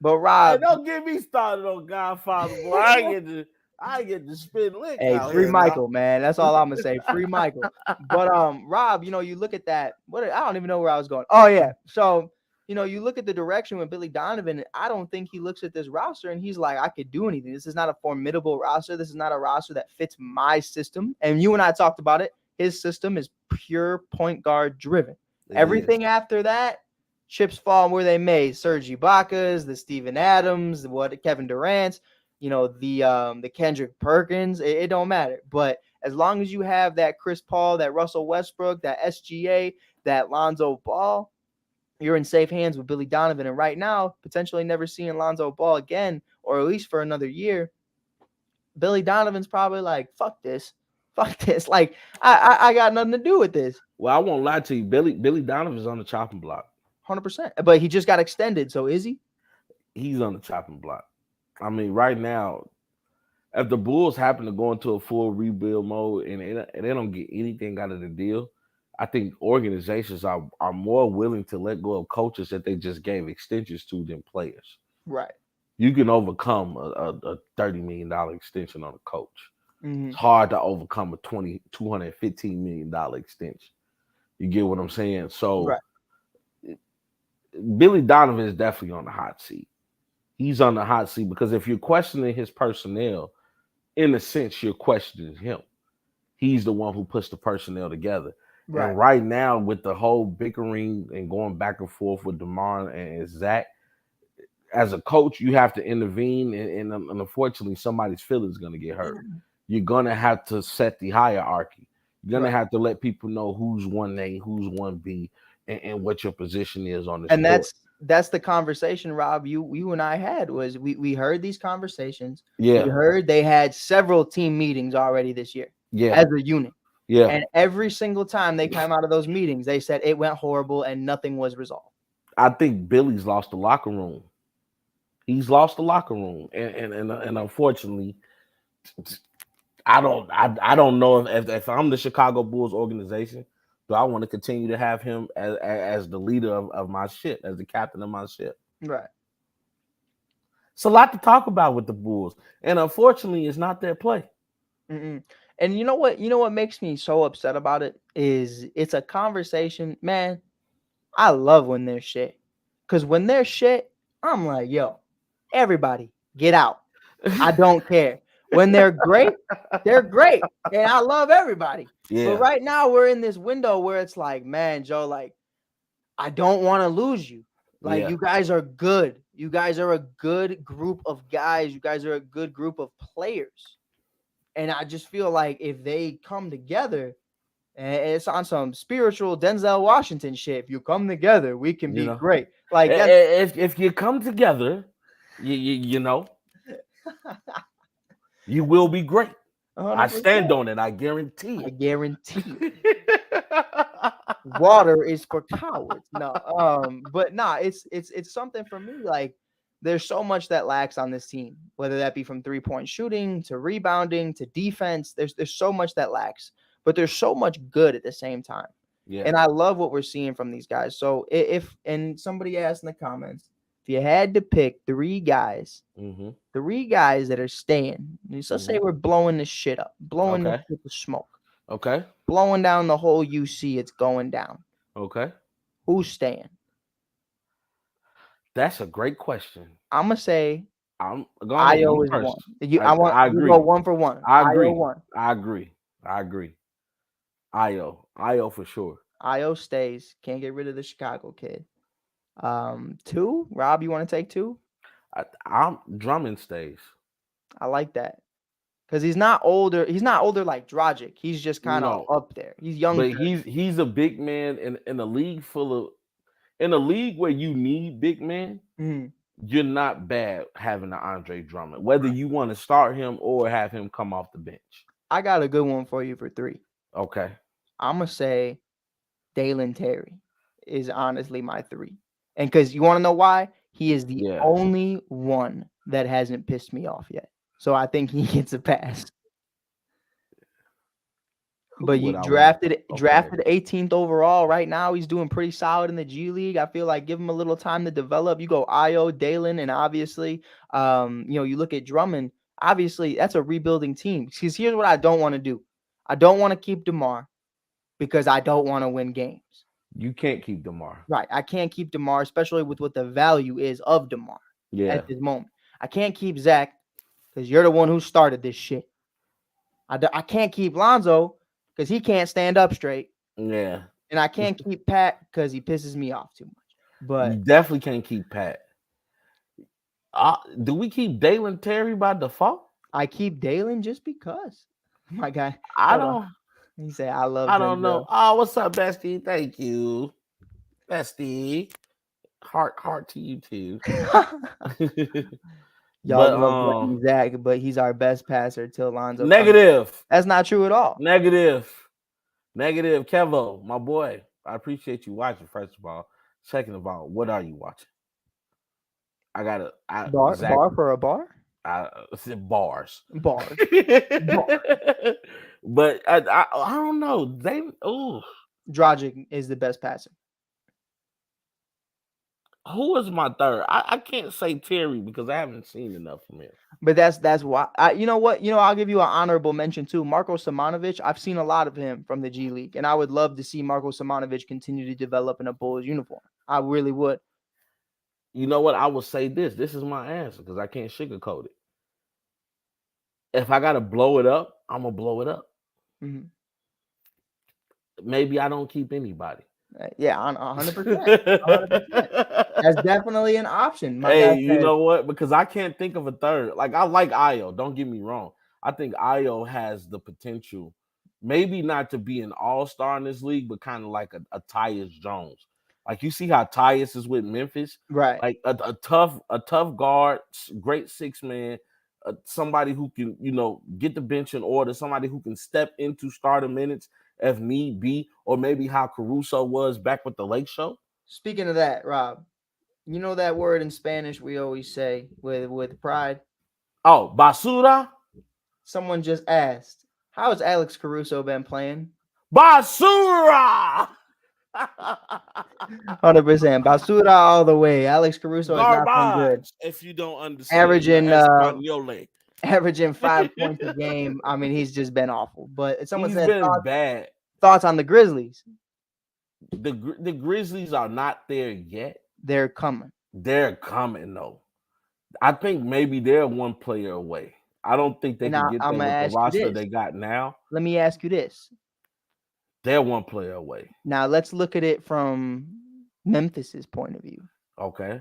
but Rob, hey, don't get me started on Godfather, boy. I get to spin lick. Hey, free Michael, man. That's all I'm gonna say. Free Michael. But Rob, you look at that. I don't even know where I was going. Oh yeah. So you look at the direction with Billy Donovan. I don't think he looks at this roster and he's like, I could do anything. This is not a formidable roster. This is not a roster that fits my system. And you and I talked about it. His system is pure point guard driven. Everything after that, chips fall where they may. Serge Ibaka's, the Steven Adams, Kevin Durant's. The Kendrick Perkins, it don't matter. But as long as you have that Chris Paul, that Russell Westbrook, that SGA, that Lonzo Ball, you're in safe hands with Billy Donovan. And right now, potentially never seeing Lonzo Ball again, or at least for another year, Billy Donovan's probably like, fuck this. Like, I got nothing to do with this. Well, I won't lie to you. Billy Donovan's on the chopping block. 100%. But he just got extended. So is he? He's on the chopping block. I mean, right now, if the Bulls happen to go into a full rebuild mode and they don't get anything out of the deal, I think organizations are more willing to let go of coaches that they just gave extensions to than players. Right. You can overcome a $30 million extension on a coach. Mm-hmm. It's hard to overcome a $215 million extension. You get what I'm saying? So right. Billy Donovan is definitely on the hot seat. He's on the hot seat because if you're questioning his personnel, in a sense, you're questioning him. He's the one who puts the personnel together. Right. And right now, with the whole bickering and going back and forth with DeMar and Zach, as a coach, you have to intervene, and unfortunately, somebody's feelings going to get hurt. You're going to have to set the hierarchy. You're going to have to let people know who's 1A, who's 1B, and what your position is on the court. And that's the conversation, Rob, you and I had, was we heard these conversations. Yeah. We heard they had several team meetings already this year. Yeah. As a unit. Yeah. And every single time they came out of those meetings, they said it went horrible and nothing was resolved. I think Billy's lost the locker room. He's lost the locker room. And unfortunately, I don't know if I'm the Chicago Bulls organization, do I want to continue to have him as the leader of my ship, as the captain of my ship? Right. It's a lot to talk about with the Bulls. And unfortunately, it's not their play. Mm-mm. And you know what makes me so upset about it is it's a conversation, man. I love when they're shit. Because when they're shit, I'm like, yo, everybody get out. I don't care. When they're great, they're great. And I love everybody. Yeah. But right now we're in this window where it's like, man, Joe, like, I don't want to lose you. Like, you guys are good. You guys are a good group of guys. You guys are a good group of players. And I just feel like if they come together, and it's on some spiritual Denzel Washington shit. If you come together, we can be great. Like, if you come together, you know, you will be great. 100%. I stand on it. I guarantee it. I guarantee it. Water is for cowards. No, but nah, it's something for me. Like, there's so much that lacks on this team, whether that be from 3-point shooting to rebounding to defense. There's so much that lacks, but there's so much good at the same time. Yeah. And I love what we're seeing from these guys. So and somebody asked in the comments, if you had to pick 3 guys, 3 guys that are staying, let's say we're blowing this shit up, blowing this shit with smoke. Okay. Blowing down the whole UC, it's going down. Okay. Who's staying? That's a great question. I'm going to say I'm go ahead. Io You is first. one. I want I you agree. go 1 for 1. I Io agree. 1. I agree. Io for sure. Io stays. Can't get rid of the Chicago kid. 2. Rob, you want to take 2? I'm Drummond stays. I like that. Because he's not older. He's not older like Dragic. He's just kind of No, up there. He's young. but he's a big man in a league in a league where you need big men. Mhm. You're not bad having an Andre Drummond, whether you want to start him or have him come off the bench. I got a good one for you for 3. Okay. I'm going to say Dalen Terry is honestly my 3. And because you want to know why? He is the only one that hasn't pissed me off yet. So I think he gets a pass. But you drafted 18th overall. Right now, he's doing pretty solid in the G League. I feel like give him a little time to develop. You go Io, Dalen, and obviously, you look at Drummond. Obviously, that's a rebuilding team. Because here's what I don't want to do. I don't want to keep DeMar because I don't want to win games. You can't keep DeMar. Right. I can't keep DeMar, especially with what the value is of DeMar at this moment. I can't keep Zach because you're the one who started this shit. I can't keep Lonzo because he can't stand up straight. Yeah. And I can't keep Pat because he pisses me off too much. But you definitely can't keep Pat. Do we keep Dalen Terry by default? I keep Dalen just because. My guy. I don't. He said, I love I don't know. Oh, what's up, Bestie? Thank you. Bestie. Heart to you too. Y'all love Zach, but he's our best passer till Lonzo. Negative. That's not true at all. Negative. Kevo, my boy. I appreciate you watching, first of all. Second of all, what are you watching? I got a bar for a bar? I said bars. Bars. But I don't know. Dragic is the best passer. Who is my third? I can't say Terry because I haven't seen enough from him. But that's why. You know what? I'll give you an honorable mention too. Marko Simonovic. I've seen a lot of him from the G League, and I would love to see Marko Simonovic continue to develop in a Bulls uniform. I really would. You know what? I will say this. This is my answer because I can't sugarcoat it. If I got to blow it up, I'm going to blow it up. Mm-hmm. Maybe I don't keep anybody. Yeah, 100%. That's definitely an option. You know what? Because I can't think of a third. Like, I like Io. Don't get me wrong. I think Io has the potential, maybe not to be an all-star in this league, but kind of like a Tyus Jones. Like, you see how Tyus is with Memphis? Right. Like, a tough guard, great six-man, somebody who can, get the bench in order, somebody who can step into starter minutes if need be, or maybe how Caruso was back with the Lake Show. Speaking of that, Rob, you know that word in Spanish we always say with pride? Oh, basura? Someone just asked, how has Alex Caruso been playing? Basura! 100%. Basura all the way. Alex Caruso is not been good. If you don't understand. Averaging 5 points a game. I mean, he's just been awful. But someone he's said been bad. Thoughts on the Grizzlies? The Grizzlies are not there yet. They're coming. They're coming, though. I think maybe they're one player away. I don't think they can get there with the roster they got now. Let me ask you this. They're one player away. Now, let's look at it from Memphis's point of view. Okay.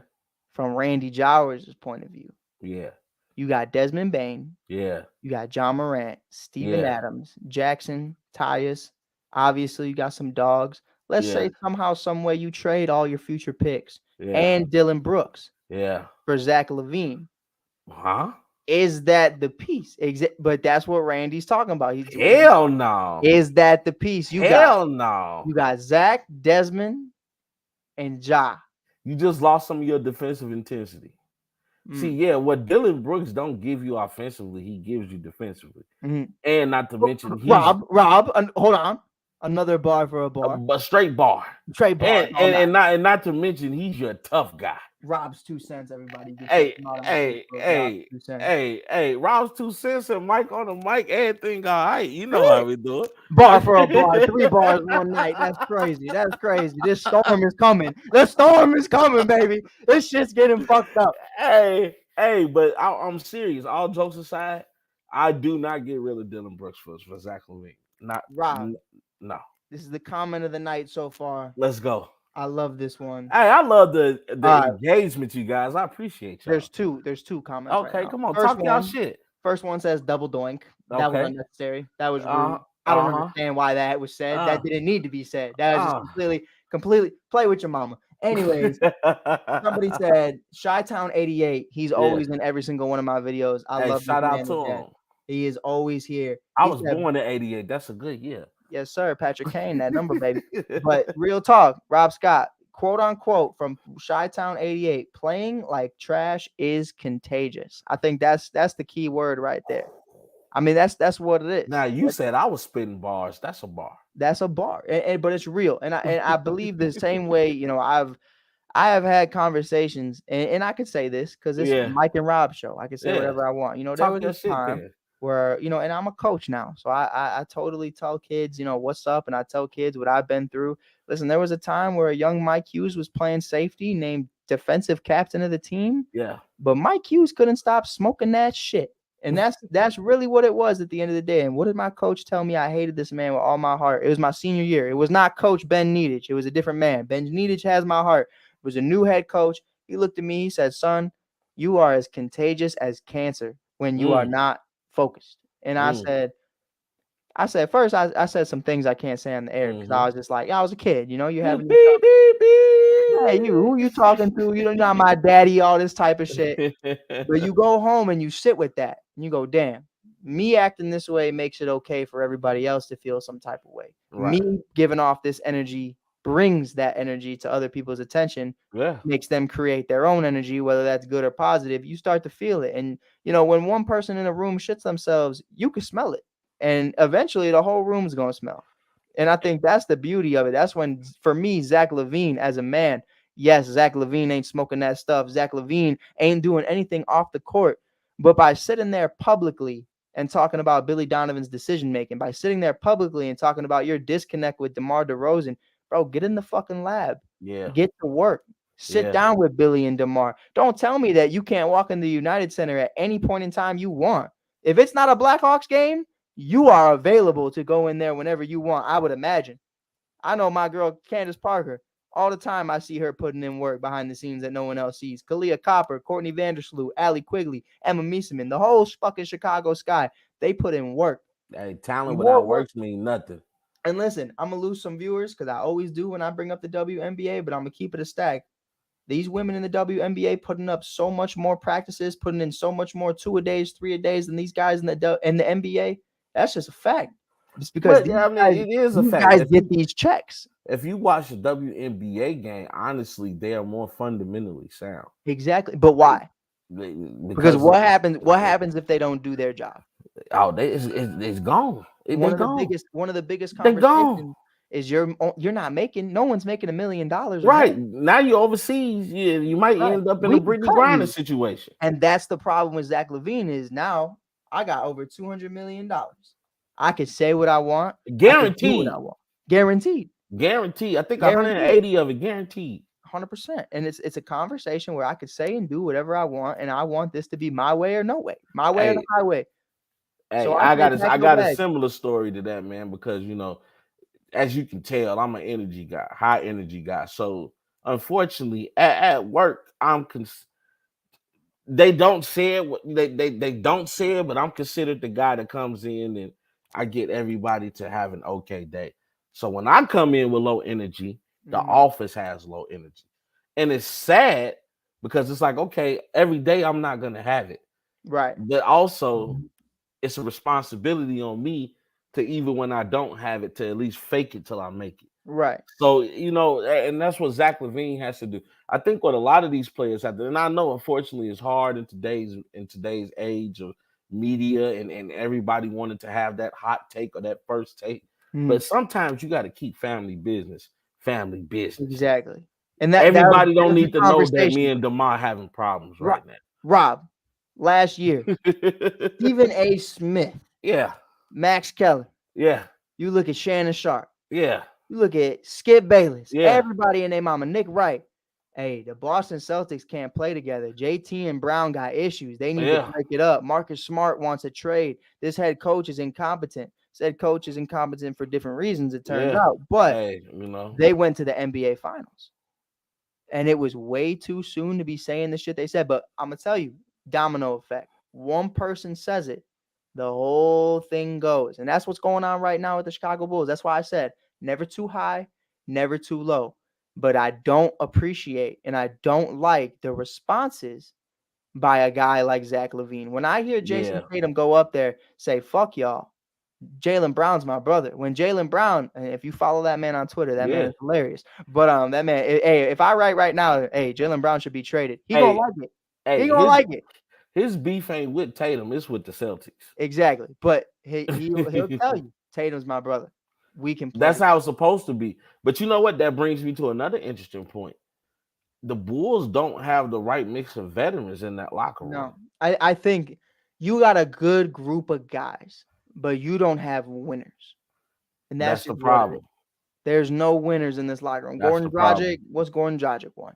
From Randy Jowers' point of view. Yeah. You got Desmond Bane. Yeah. You got John Morant, Steven Adams, Jackson, Tyus. Obviously, you got some dogs. Let's say somehow, some way you trade all your future picks and Dylan Brooks for Zach LaVine. Huh? Is that the piece? But that's what Randy's talking about. Hell no. Is that the piece? Hell no. You got Zach, Desmond, and Ja. You just lost some of your defensive intensity. See, what Dylan Brooks don't give you offensively, he gives you defensively. And not to mention Rob, hold on. Another bar for a bar. A straight bar. Straight bar. And not to mention he's your tough guy. Rob's 2 cents, everybody. Hey, Rob's 2 cents and Mike on the mic, everything all right. You know how we do it. Bar for a bar, 3 bars one night. That's crazy. This storm is coming. The storm is coming, baby. This shit's getting fucked up. Hey, Hey, but I'm serious. All jokes aside, I do not get rid of Dylan Brooks for Zach LaVine. Not Rob, no. this is the comment of the night so far. Let's go. I love this one. Hey, I love the All right, engagement, you guys. I appreciate y'all. there's two comments right Okay, now. come on, First talk y'all one, shit. first one says double doink. That was Okay. unnecessary. That was Uh rude. I don't huh. understand why that was said. That didn't need to be said. That was just Uh. completely play with your mama. Anyways, somebody said Chi-Town 88. He's Yeah. always in every single one of my videos. I Hey, love this shout out man to to death. him. He is always here. I He was said, born in '88. That's a good year. yes, sir, Patrick Kane, that number, baby. But real talk, Rob Scott, quote unquote, from Chi-Town 88, playing like trash is contagious. I think that's the key word right there. I mean, that's what it is. Now you said I was spitting bars. That's a bar. That's a bar, but it's real, and I believe the same way. You know, I have had conversations, and I could say this because it's Yeah. Mike and Rob show. I can say Yeah. whatever I want. You know, there Talk was your a shit time then. where, you know, and I'm a coach now, so I totally tell kids, you know, what's up, and I tell kids what I've been through. Listen, there was a time where a young Mike Hughes was playing safety, named defensive captain of the team, Yeah. but Mike Hughes couldn't stop smoking that shit. And that's really what it was at the end of the day. And what did my coach tell me? I hated this man with all my heart. It was my senior year. It was not Coach Ben Needich. It was a different man. Ben Needich has my heart. It was a new head coach. He looked at me. He said, son, you are as contagious as cancer when you are not focused. And I said, first, I said some things I can't say on the air because I was just like, I was a kid. You know, you having Beep, beep, beep. hey, who you talking to? You know, you're not my daddy, all this type of shit. But you go home and you sit with that and you go, damn, me acting this way makes it okay for everybody else to feel some type of way. Right. Me giving off this energy brings that energy to other people's attention, Yeah. makes them create their own energy, whether that's good or positive. You start to feel it. And, you know, when one person in a room shits themselves, you can smell it. And eventually the whole room is going to smell. And I think that's the beauty of it. That's when, for me, Zach LaVine as a man, yes, Zach LaVine ain't smoking that stuff. Zach LaVine ain't doing anything off the court. But by sitting there publicly and talking about Billy Donovan's decision making, by sitting there publicly and talking about your disconnect with DeMar DeRozan, bro, get in the fucking lab. Yeah. Get to work. Sit down with Billy and DeMar. Don't tell me that you can't walk in the United Center at any point in time you want. If it's not a Blackhawks game, you are available to go in there whenever you want, I would imagine. I know my girl, Candace Parker. All the time I see her putting in work behind the scenes that no one else sees. Kalia Copper, Courtney Vandersloot, Allie Quigley, Emma Mieseman, the whole fucking Chicago Sky, they put in work. Hey, talent More without works mean nothing. And listen, I'm going to lose some viewers because I always do when I bring up the WNBA, but I'm going to keep it a stack. These women in the WNBA putting up so much more practices, putting in so much more 2-a-days, 3-a-days than these guys in the NBA. That's just a fact. Just because it is a fact. Guys get these checks. If you watch the WNBA game, honestly, they are more fundamentally sound. Exactly. But why? Because what happens? What happens if they don't do their job? Oh, it's gone. One of the biggest conversations is you're not making. No one's making $1 million. Right now, you're overseas. You might end up in a Brittany Griner situation. And that's the problem with Zach LaVine is now I got over $200 million. I could say what I want. Guaranteed. Guaranteed. I think 180 of it guaranteed. 100%. And it's a conversation where I could say and do whatever I want, and I want this to be my way or no way, my way or the highway. Hey, so I got a similar story to that, man, because you know, as you can tell, I'm an energy guy, high energy guy. So unfortunately, at work, they don't say it. They don't say it, but I'm considered the guy that comes in and I get everybody to have an okay day. So when I come in with low energy, the office has low energy. And it's sad because it's like, okay, every day I'm not going to have it. Right. But also, it's a responsibility on me to, even when I don't have it, to at least fake it till I make it. Right. So, you know, and that's what Zach LaVine has to do. I think what a lot of these players have to, and I know, unfortunately, it's hard in today's age of media and everybody wanting to have that hot take or that first take. But sometimes you got to keep family business. Exactly. And everybody don't need to know that me and DeMar having problems right now. Rob, last year, Stephen A. Smith. Yeah. Max Kelly. Yeah. You look at Shannon Sharp. Yeah. You look at Skip Bayless. Yeah. Everybody and their mama. Nick Wright. Hey, the Boston Celtics can't play together. JT and Brown got issues. They need to Yeah, break it up. Marcus Smart wants a trade. This head coach is incompetent. Said coach is incompetent for different reasons, it turns yeah. out. But Hey, you know, they went to the NBA Finals. And it was way too soon to be saying the shit they said. But I'm going to tell you, domino effect. One person says it, the whole thing goes. And that's what's going on right now with the Chicago Bulls. That's why I said never too high, never too low. But I don't appreciate and I don't like the responses by a guy like Zach LaVine. When I hear Jason yeah, Tatum go up there, say, fuck y'all, Jaylen Brown's my brother. When Jaylen Brown, and if you follow that man on Twitter, that man yeah. is hilarious. But that man, hey, if I write right now, hey, Jaylen Brown should be traded. He gonna Hey, like it. He hey, gonna like it. his beef ain't with Tatum, it's with the Celtics. Exactly. But he'll tell you, Tatum's my brother. We can play That's together. how it's supposed to be. But you know what? That brings me to another interesting point. The Bulls don't have the right mix of veterans in that locker room. No, I think you got a good group of guys, but you don't have winners. And that's That's the just what it is. problem. There's no winners in this locker room. That's Gordon the problem. Dragic, what's Gordon Dragic won?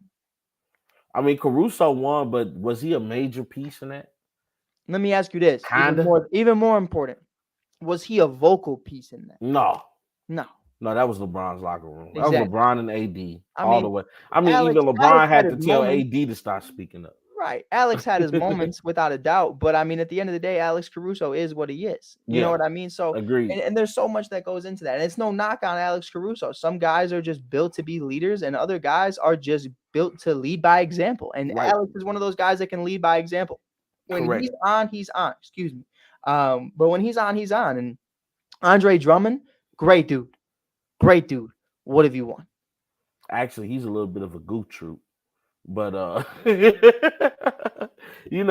I mean, Caruso won, but was he a major piece in that? Let me ask you this, Kinda. even more important. Was he a vocal piece in that? No, No, no, that was LeBron's locker room. That was exactly. LeBron and AD I all the mean, way. I mean, Alex even Alex LeBron had had his to tell moments. AD to start speaking up. Right. Alex had his moments without a doubt, but I mean, at the end of the day, Alex Caruso is what he is. You know Yeah, what I mean? So, agreed. and there's so much that goes into that. And it's no knock on Alex Caruso. Some guys are just built to be leaders, and other guys are just built to lead by example. And Right. Alex is one of those guys that can lead by example. When Correct. he's on, he's on. Excuse me. But when he's on, he's on. And Andre Drummond, great dude. Great dude. What have you won? Actually, he's a little bit of a goof troop. But when you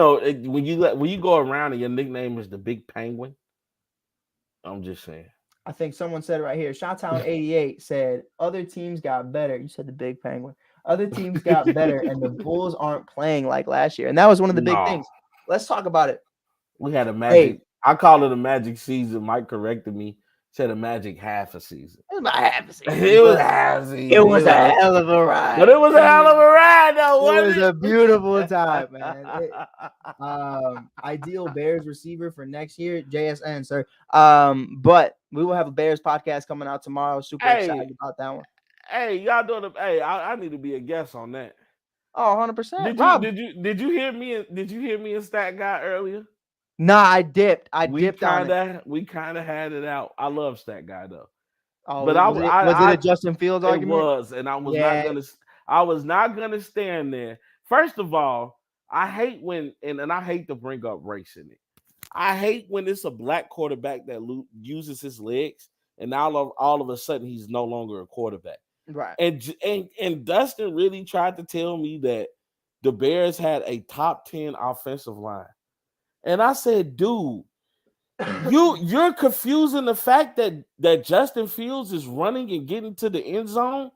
go around and your nickname is the Big Penguin, I'm just saying. I think someone said it right here. Shottown 88 said other teams got better. You said the Big Penguin. Other teams got better, and the Bulls aren't playing like last year. And that was one of the big No, things. Let's talk about it. we had a Hey, magic. I call it a magic season. Mike corrected me. Said a magic half a season. it was about half a season, It was but half a season. it was a hell of a ride. But it was a hell of a ride, though, It wasn't was it? a beautiful time, man. Ideal Bears receiver for next year, JSN, sir. But we will have a Bears podcast coming out tomorrow. Super Hey, excited about that one. hey, y'all doing? Hey, I need to be a guest on that. Oh, 100%. Did you Rob. did you hear me? Did you hear me and Stat Guy earlier? Nah, I dipped. I We dipped on it. kind of had it out. I love Stat Guy though, Oh, but was it a Justin Fields it argument? was, and Yeah. I was not gonna stand there. First of all, I hate when and I hate to bring up race in it. I hate when it's a black quarterback that uses his legs, and now all of a sudden he's no longer a quarterback. Right. And Dustin really tried to tell me that the Bears had a top 10 offensive line. And I said, dude, you're confusing the fact that Justin Fields is running and getting to the end zone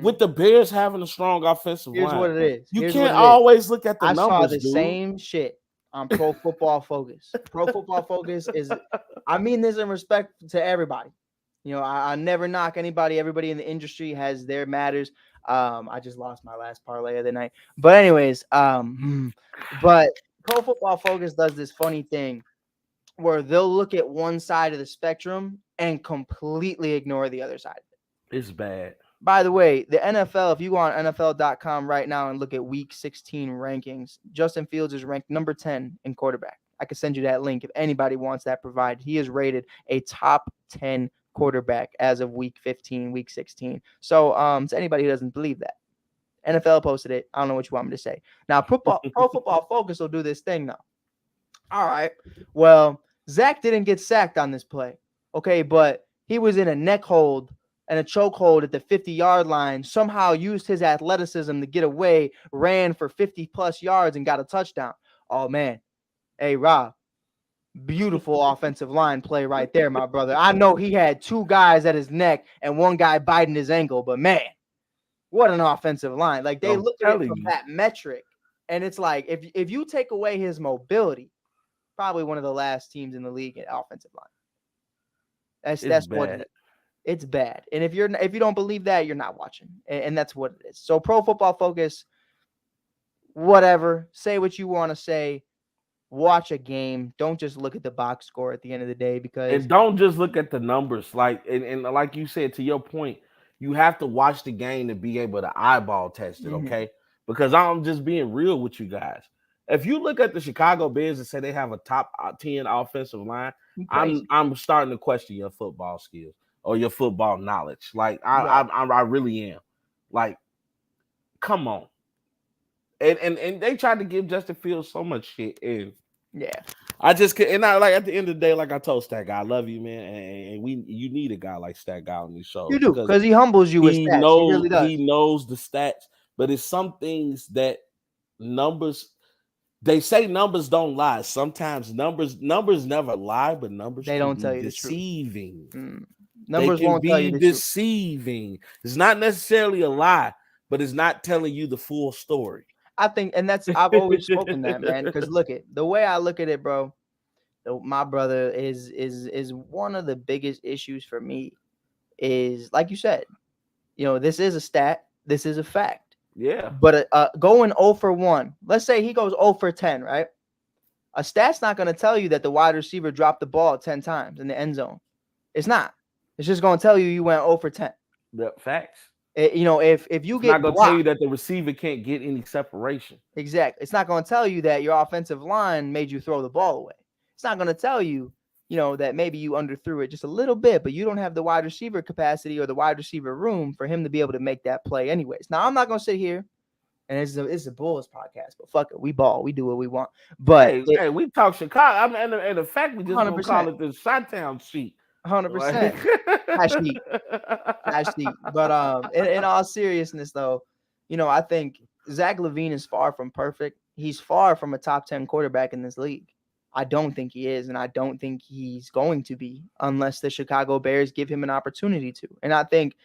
with the Bears having a strong offensive Here's line. what it is. You Here's can't what it is. always look at the I numbers, saw the dude. same shit on Pro Football Focus. Pro Football Focus is, I mean this in respect to everybody. You know, I never knock anybody. Everybody in the industry has their matters. I just lost my last parlay of the night. But anyways, but Pro Football Focus does this funny thing where they'll look at one side of the spectrum and completely ignore the other side. It's bad. By the way, the NFL, if you go on NFL.com right now and look at week 16 rankings, Justin Fields is ranked number 10 in quarterback. I can send you that link if anybody wants that provided. He is rated a top 10 quarterback as of week 15, week 16. So to anybody who doesn't believe that, NFL posted it. I don't know what you want me to say. Now, Pro Football Focus will do this thing now. All right. Well, Zach didn't get sacked on this play. Okay, but he was in a neck hold and a choke hold at the 50-yard line, somehow used his athleticism to get away, ran for 50-plus yards, and got a touchdown. Oh, man. Hey, Rob, beautiful offensive line play right there, my brother. I know he had two guys at his neck and one guy biting his ankle, but, man, what an offensive line. Like, they look at it from that metric, and it's like if you take away his mobility, probably one of the last teams in the league at offensive line. That's what it is. It's bad. And if you don't believe that, you're not watching. And that's what it is. So Pro Football Focus, whatever, say what you want to say. Watch a game. Don't just look at the box score at the end of the day because And don't just look at the numbers. Like and like you said, to your point, you have to watch the game to be able to eyeball test it, okay? Because I'm just being real with you guys. If you look at the Chicago Bears and say they have a top 10 offensive line, you crazy. I'm starting to question your football skills or your football knowledge. Like Right. I really am. Like, come on. And they tried to give Justin Fields so much shit, and Yeah. I just could, and I like at the end of the day, like I told Stat Guy, I love you, man, and you need a guy like Stat Guy on these shows You do, because because he humbles you with stats. He really does. he knows the stats, but it's some things that numbers. They say numbers don't lie. Sometimes numbers never lie, but numbers They can don't be tell you the truth. deceiving. They Numbers can won't tell you be the truth. deceiving. It's not necessarily a lie, but it's not telling you the full story. I think, and that's I've always spoken that, man. Because look at the way I look at it, bro. My brother is one of the biggest issues for me. Is like you said, this is a stat, this is a fact. Yeah. But going 0 for 1, let's say he goes 0 for 10, right? A stat's not going to tell you that the wide receiver dropped the ball 10 times in the end zone. It's not. It's just going to tell you went 0 for 10. The facts. If you It's get not going to blocked, tell you that the receiver can't get any separation. exactly. It's not going to tell you that your offensive line made you throw the ball away. It's not going to tell you, that maybe you underthrew it just a little bit, but you don't have the wide receiver capacity or the wide receiver room for him to be able to make that play anyways. Now, I'm not going to sit here, and it's a Bulls podcast, but fuck it. We ball. We do what we want. But Hey, we talk Chicago. I mean, and the fact we just going to 100%. call it the Chi-Town sheet. 100%. Hash sheet. But in all seriousness, though, I think Zach LaVine is far from perfect. He's far from a top 10 quarterback in this league. I don't think he is, and I don't think he's going to be unless the Chicago Bears give him an opportunity to. And I think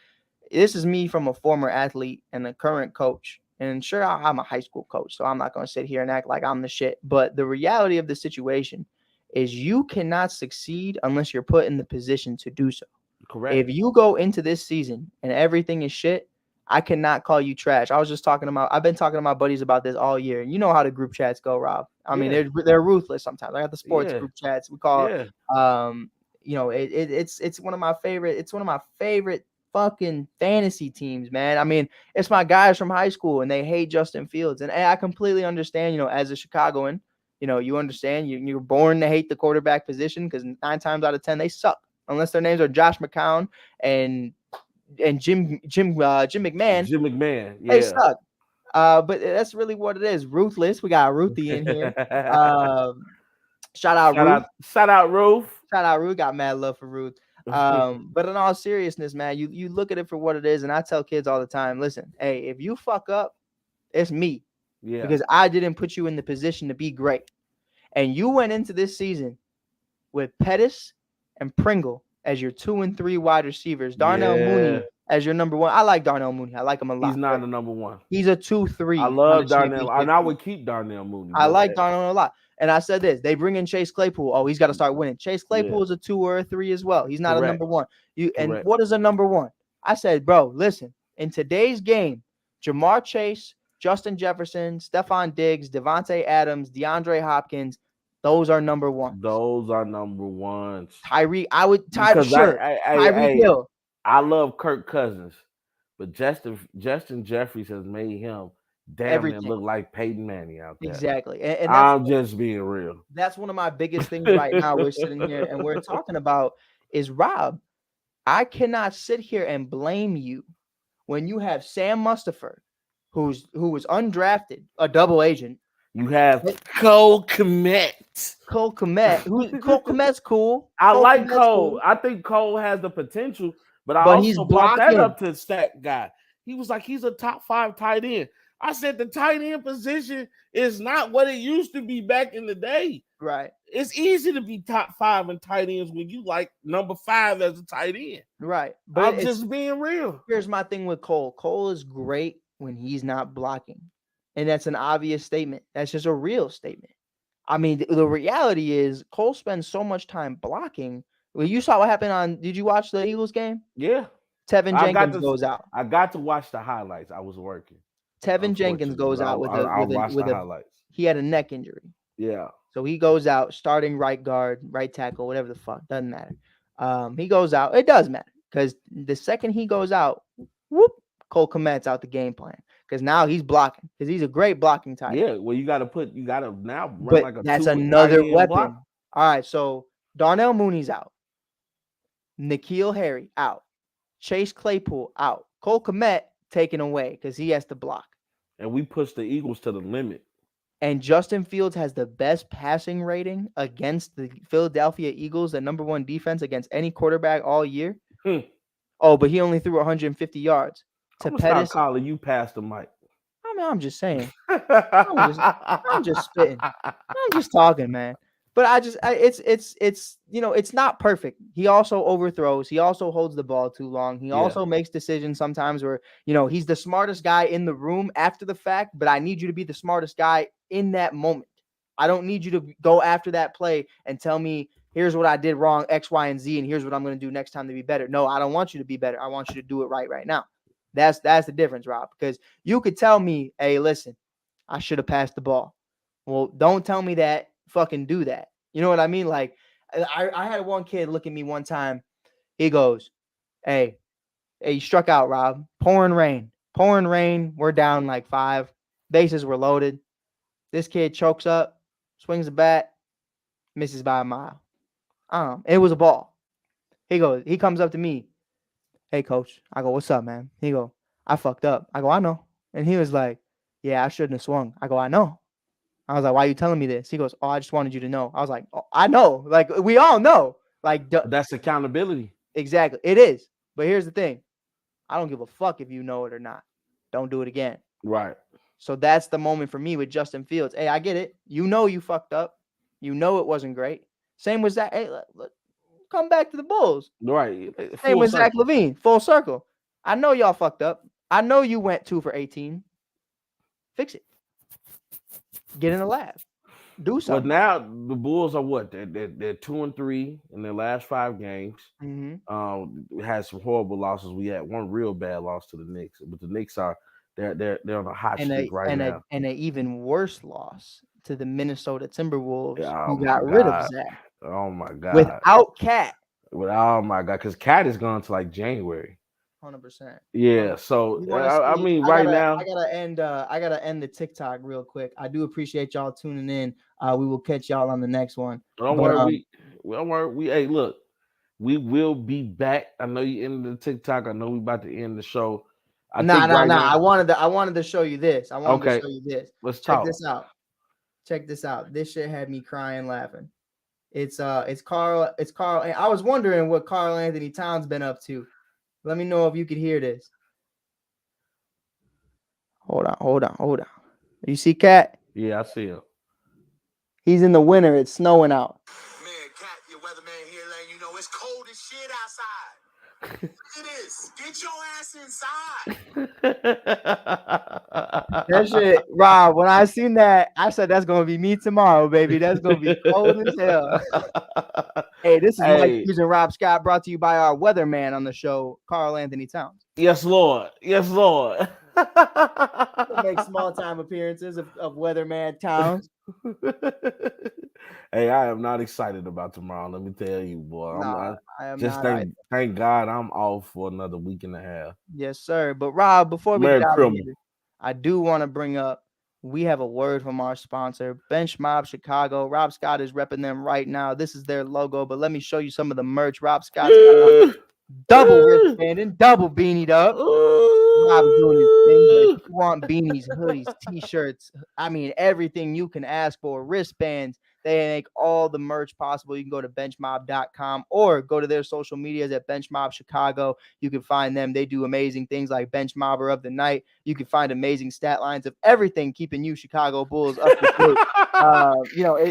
this is me from a former athlete and a current coach. And sure, I'm a high school coach, so I'm not going to sit here and act like I'm the shit. But the reality of the situation is you cannot succeed unless you're put in the position to do so. Correct. If you go into this season and everything is shit, I cannot call you trash. I've been talking to my buddies about this all year. And you know how the group chats go, Rob. I mean, they're ruthless sometimes. I got the sports group chats. We call it, it's one of my favorite fucking fantasy teams, man. I mean, it's my guys from high school and they hate Justin Fields. And I completely understand, as a Chicagoan, you understand you're born to hate the quarterback position because 9 times out of 10 they suck unless their names are Josh McCown and Jim McMahon. Jim McMahon, yeah. They suck. But that's really what it is. Ruthless. We got Ruthie in here. Shout out Ruth. Shout out Ruth. Shout out Ruth. Got mad love for Ruth. But in all seriousness, man, you look at it for what it is, and I tell kids all the time, listen, hey, if you fuck up, it's me. Yeah. Because I didn't put you in the position to be great. And you went into this season with Pettis and Pringle as your 2 and 3 wide receivers. Darnell Mooney as your number 1. I like Darnell Mooney. I like him a lot. He's not the number 1. He's a 2-3. I love Darnell. And I would keep Darnell Mooney. I like Darnell a lot. And I said this. They bring in Chase Claypool. Oh, he's got to start winning. Chase Claypool is a 2 or a 3 as well. He's not a number 1. And what is a number 1? I said, bro, listen. In today's game, Jamar Chase, Justin Jefferson, Stephon Diggs, Devontae Adams, DeAndre Hopkins, those are number 1s. Those are number 1s. Tyreek Hill. I love Kirk Cousins, but Justin Jeffries has made him damn near look like Peyton Manning out there. Exactly. And I'm just being real. That's one of my biggest things right now. We're sitting here and we're talking about is Rob. I cannot sit here and blame you when you have Sam Mustipher, who was undrafted, a double agent. You have Cole Kmet. Cole Kmet's cool. I like Cole. Cool. I think Cole has the potential, but I also brought that up to Stat Guy. He was like, he's a top 5 tight end. I said the tight end position is not what it used to be back in the day. Right. It's easy to be top 5 in tight ends when you like number 5 as a tight end. Right. But I'm just being real. Here's my thing with Cole. Cole is great when he's not blocking. And that's an obvious statement. That's just a real statement. I mean, the reality is Cole spends so much time blocking Well, you saw what happened on. Did you watch the Eagles game? Yeah, Tevin I got Jenkins to. goes out. I got to watch the highlights. I was working, Tevin Jenkins unfortunately, goes but out I watched the highlights. he had a neck injury. Yeah, So he goes out starting right guard, right tackle, whatever the fuck, doesn't matter. He goes out. It does matter because the second he goes out, whoop, Cole Kmet's out the game plan because now he's blocking because he's a great blocking tight end. yeah. Well, you got to now run But like a that's two another tight end block. weapon. All right, so Darnell Mooney's out. N'Keal Harry out. Chase Claypool out. Cole Kmet taken away because he has to block. And we pushed the Eagles to the limit. And Justin Fields has the best passing rating against the Philadelphia Eagles, the number one defense against any quarterback all year. Oh, but he only threw 150 yards. I'm gonna start calling you Pastor Mike. I mean, I'm just saying. I'm just spitting. I'm just talking, man. But it's it's not perfect. He also overthrows. He also holds the ball too long. He also makes decisions sometimes where, he's the smartest guy in the room after the fact, but I need you to be the smartest guy in that moment. I don't need you to go after that play and tell me, here's what I did wrong, X, Y, and Z, and here's what I'm going to do next time to be better. No, I don't want you to be better. I want you to do it right now. That's the difference, Rob, because you could tell me, hey, listen, I should have passed the ball. Well, don't tell me that. Fucking do that. You know what I mean? Like, I had one kid look at me one time. He goes, hey, you struck out, Rob. Pouring rain. We're down like 5. Bases were loaded. This kid chokes up, swings the bat, misses by a mile. It was a ball. He comes up to me. Hey, coach. I go, what's up, man? He go, I fucked up. I go, I know. And he was like, yeah, I shouldn't have swung. I go, I know. I was like, why are you telling me this? He goes, oh, I just wanted you to know. I was like, oh, I know. Like, we all know. Like, that's accountability. Exactly. It is. But here's the thing. I don't give a fuck if you know it or not. Don't do it again. Right. So that's the moment for me with Justin Fields. Hey, I get it. You know you fucked up. You know it wasn't great. Same with Zach. Hey, come back to the Bulls. Right. Same with Zach LaVine. Full circle. I know y'all fucked up. I know you went 2 for 18. Fix it. Get in the lab. Do something. But now the Bulls are what? They're 2-3 in their last 5 games. We had some horrible losses. We had one real bad loss to the Knicks, but the Knicks they're on a hot streak right now. And an even worse loss to the Minnesota Timberwolves, Oh who got rid of Zach. Oh my God! Without Cat. Oh my God! Because Cat is gone to like January. 100%. Yeah. So I mean, right now, I gotta end the TikTok real quick. I do appreciate y'all tuning in. We will catch y'all on the next one. Don't worry. Hey, look, we will be back. I know you ended the TikTok. I know we about to end the show. Nah. I wanted to show you this. Let's check talk. this out. Check this out. This shit had me crying, laughing. It's Carl. I was wondering what Karl Anthony Towns been up to. Let me know if you could hear this. Hold on. You see Cat? Yeah, I see him. He's in the winter. It's snowing out. Man, Cat, your weatherman here letting you know it's cold as shit outside. It is. Get your ass inside. That shit, Rob, when I seen that, I said, that's going to be me tomorrow, baby. That's going to be cold as hell. Hey, this is Mike Hughes and Rob Scott, brought to you by our weatherman on the show, Karl Anthony Towns. Yes, Lord. Make small time appearances of weatherman Towns. Hey, I am not excited about tomorrow. Let me tell you, boy. I am just not. Thank God I'm off for another week and a half. Yes, sir. But Rob, before we Merry get out of Christmas. here, I do want to bring up, we have a word from our sponsor, Bench Mob Chicago. Rob Scott is repping them right now. This is their logo, but let me show you some of the merch. Rob Scott's got double wristband and double beanied up. Rob's doing his thing, but if you want beanies, hoodies, t-shirts, I mean, everything you can ask for, wristbands, they make all the merch possible. You can go to benchmob.com or go to their social medias at Benchmob Chicago. You can find them. They do amazing things like Bench Mobber of the Night. You can find amazing stat lines of everything keeping you Chicago Bulls up to date.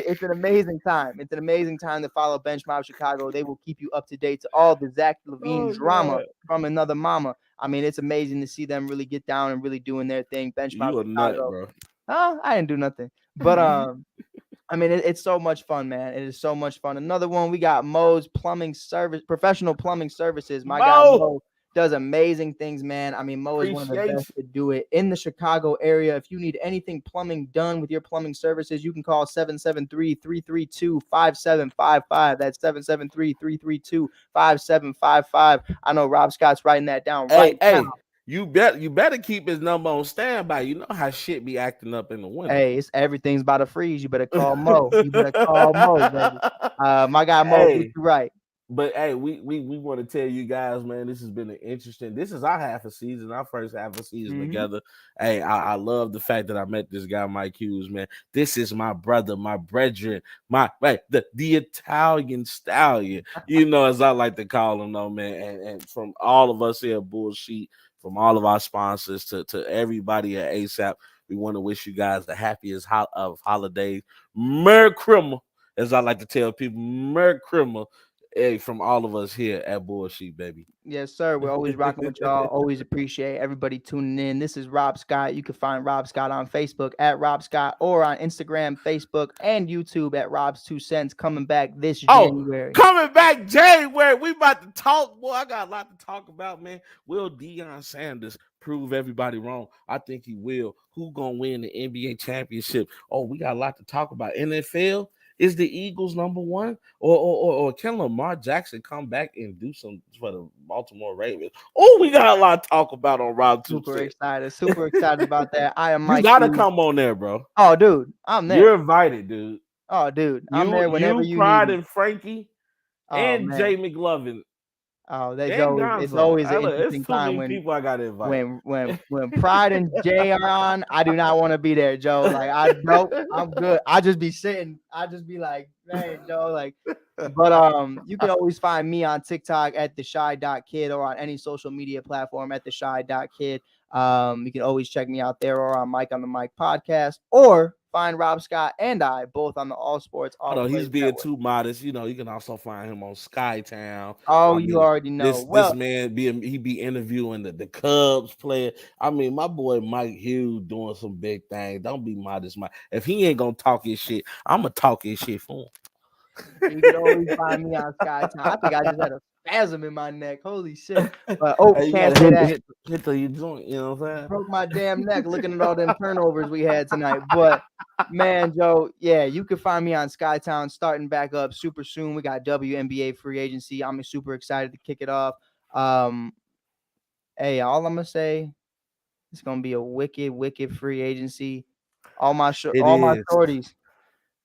It's an amazing time. It's an amazing time to follow Bench Mob Chicago. They will keep you up to date to all the Zach LaVine drama from Another Mama. I mean, it's amazing to see them really get down and really doing their thing. Bench Mob Chicago. Nut, bro. I didn't do nothing. But I mean, it's so much fun, man. It is so much fun. Another one, we got Mo's Plumbing Service, Professional Plumbing Services. My guy Mo, Mo does amazing things, man. I mean, Mo is one of the appreciate best to do it in the Chicago area. If you need anything plumbing done with your plumbing services, you can call 773-332-5755. That's 773-332-5755. I know Rob Scott's writing that down right now. hey, you better keep his number on standby. You know how shit be acting up in the winter. Hey, it's everything's about to freeze. You better call Mo. You better call Mo, baby. My guy Mo, Hey. get you right. But hey, we want to tell you guys, man, this has been an interesting. This is our half a season, our first half a season together. Hey, I love the fact that I met this guy, Mike Hughes, man. This is my brother, my brethren, the Italian stallion, you know, as I like to call him, though, man. And from all of us here at Bullshit, from all of our sponsors to everybody at ASAP, we want to wish you guys the happiest of holidays. Merry Christmas, as I like to tell people, Merry Christmas. Hey, from all of us here at Bullshit, baby. Yes, sir. We're always rocking with y'all. Always appreciate everybody tuning in. This is Rob Scott. You can find Rob Scott on Facebook at Rob Scott or on Instagram, Facebook, and YouTube at Rob's 2 Cents. Coming back this January. Coming back January. We about to talk, boy. I got a lot to talk about, man. Will Deion Sanders prove everybody wrong? I think he will. Who gonna win the NBA championship? Oh, we got a lot to talk about. NFL. Is the Eagles number one, or can Lamar Jackson come back and do some for the Baltimore Ravens? Oh, we got a lot to talk about on Rob 2 Cents. Super excited about that. I am Mike. You gotta come on there, bro. Oh, dude, I'm there. You're invited, dude. Oh, dude, I'm there whenever you Pride need. and Frankie, and Jay McLovin. Oh, it's always an interesting time when people I got to invite. When Pride and Jay are on. I do not want to be there, Joe. Like I'm good. I just be sitting. I just be like, man, Joe, like. But you can always find me on TikTok at theshy.kid or on any social media platform at theshy.kid. You can always check me out there or on Mike on the Mike podcast, or find Rob Scott and I both on the All Sports. He's being too modest. You know, you can also find him on Skytown. Oh, you already know. This man he be interviewing the Cubs player. I mean, my boy Mike Hughes doing some big things. Don't be modest, Mike. If he ain't gonna talk his shit, I'm gonna talk his shit for him. You can always find me on Skytown. I think I just had a spasm in my neck. Holy shit. But can't say that. Hit the joint, you know what I'm saying? Broke my damn neck looking at all them turnovers we had tonight. But man, Joe, yeah, you can find me on Skytown starting back up super soon. We got WNBA free agency. I'm super excited to kick it off. Hey, all I'm gonna say, it's gonna be a wicked free agency. All my shorties,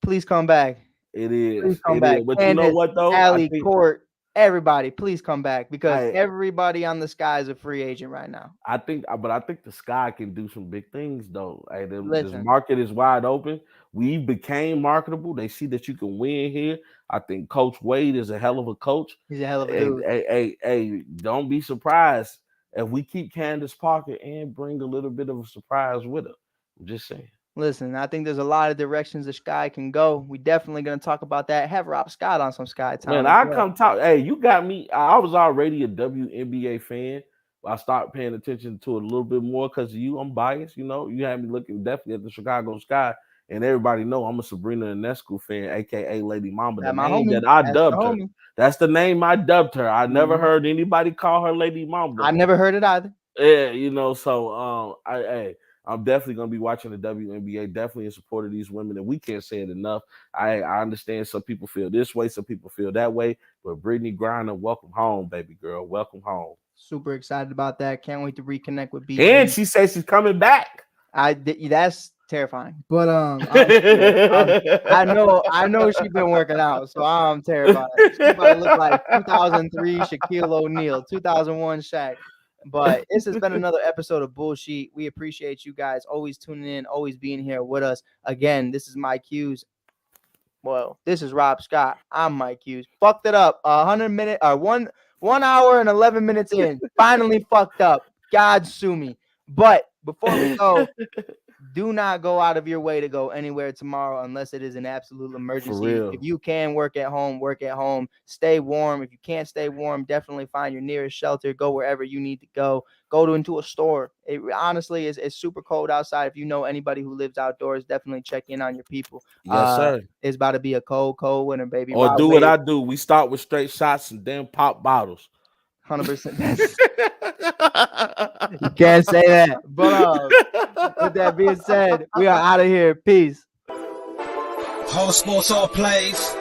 please come back. It is. Please come back. But you know what though? Allie, Court, everybody, please come back, because everybody on the Sky is a free agent right now. I think the Sky can do some big things though. Hey, this market is wide open. We became marketable. They see that you can win here. I think Coach Wade is a hell of a coach. He's a hell of a dude. Hey, don't be surprised if we keep Candace Parker and bring a little bit of a surprise with her. I'm just saying. Listen, I think there's a lot of directions the Sky can go. We definitely going to talk about that. Have Rob Scott on some Sky time. Man, come talk. Hey, you got me. I was already a WNBA fan. I started paying attention to it a little bit more because of you. I'm biased. You know, you had me looking definitely at the Chicago Sky. And everybody know I'm a Sabrina Ionescu fan, a.k.a. Lady Mamba. The name that I dubbed her. That's the name I dubbed her. I never heard anybody call her Lady Mamba. I never heard it either. Yeah, you know, so I'm definitely going to be watching the WNBA, definitely in support of these women, and we can't say it enough. I understand some people feel this way, some people feel that way, but Brittany Griner, welcome home, baby girl. Welcome home. Super excited about that. Can't wait to reconnect with BJ. And she says she's coming back. That's terrifying. But I know she's been working out, so I'm terrified. She's about to look like 2003 Shaquille O'Neal, 2001 Shaq. But this has been another episode of Bullshit. We appreciate you guys always tuning in, always being here with us. Again, this is Mike Hughes. Well, this is Rob Scott. I'm Mike Hughes. Fucked it up. 1 hour and 11 minutes in. Finally fucked up. God sue me. But before we go, do not go out of your way to go anywhere tomorrow unless it is an absolute emergency. real. If you can work at home, work at home. Stay warm. If you can't stay warm, definitely find your nearest shelter. Go wherever you need to go. Go into a store. It honestly is super cold outside. If you know anybody who lives outdoors, definitely check in on your people. Yes, sir. It's about to be a cold winter, baby. Or Rod do Wave, what I do. We start with straight shots and then pop bottles. 100%. You can't say that. But with that being said, we are out of here. Peace. Whole sports all plays.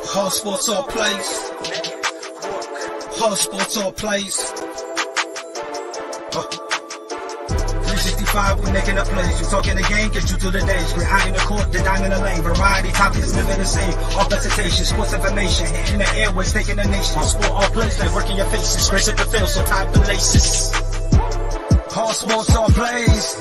Whole sports all plays. Whole sports all plays. 365, we're making up plays. You talking the game, get you to the days. We're high in the court, the dime in the lane. Variety topics living the same. All presentation, sports information. In the airways, taking the nation. All sport, all plays, like working your faces. Grace at the field, so tie the laces. All sports, all plays.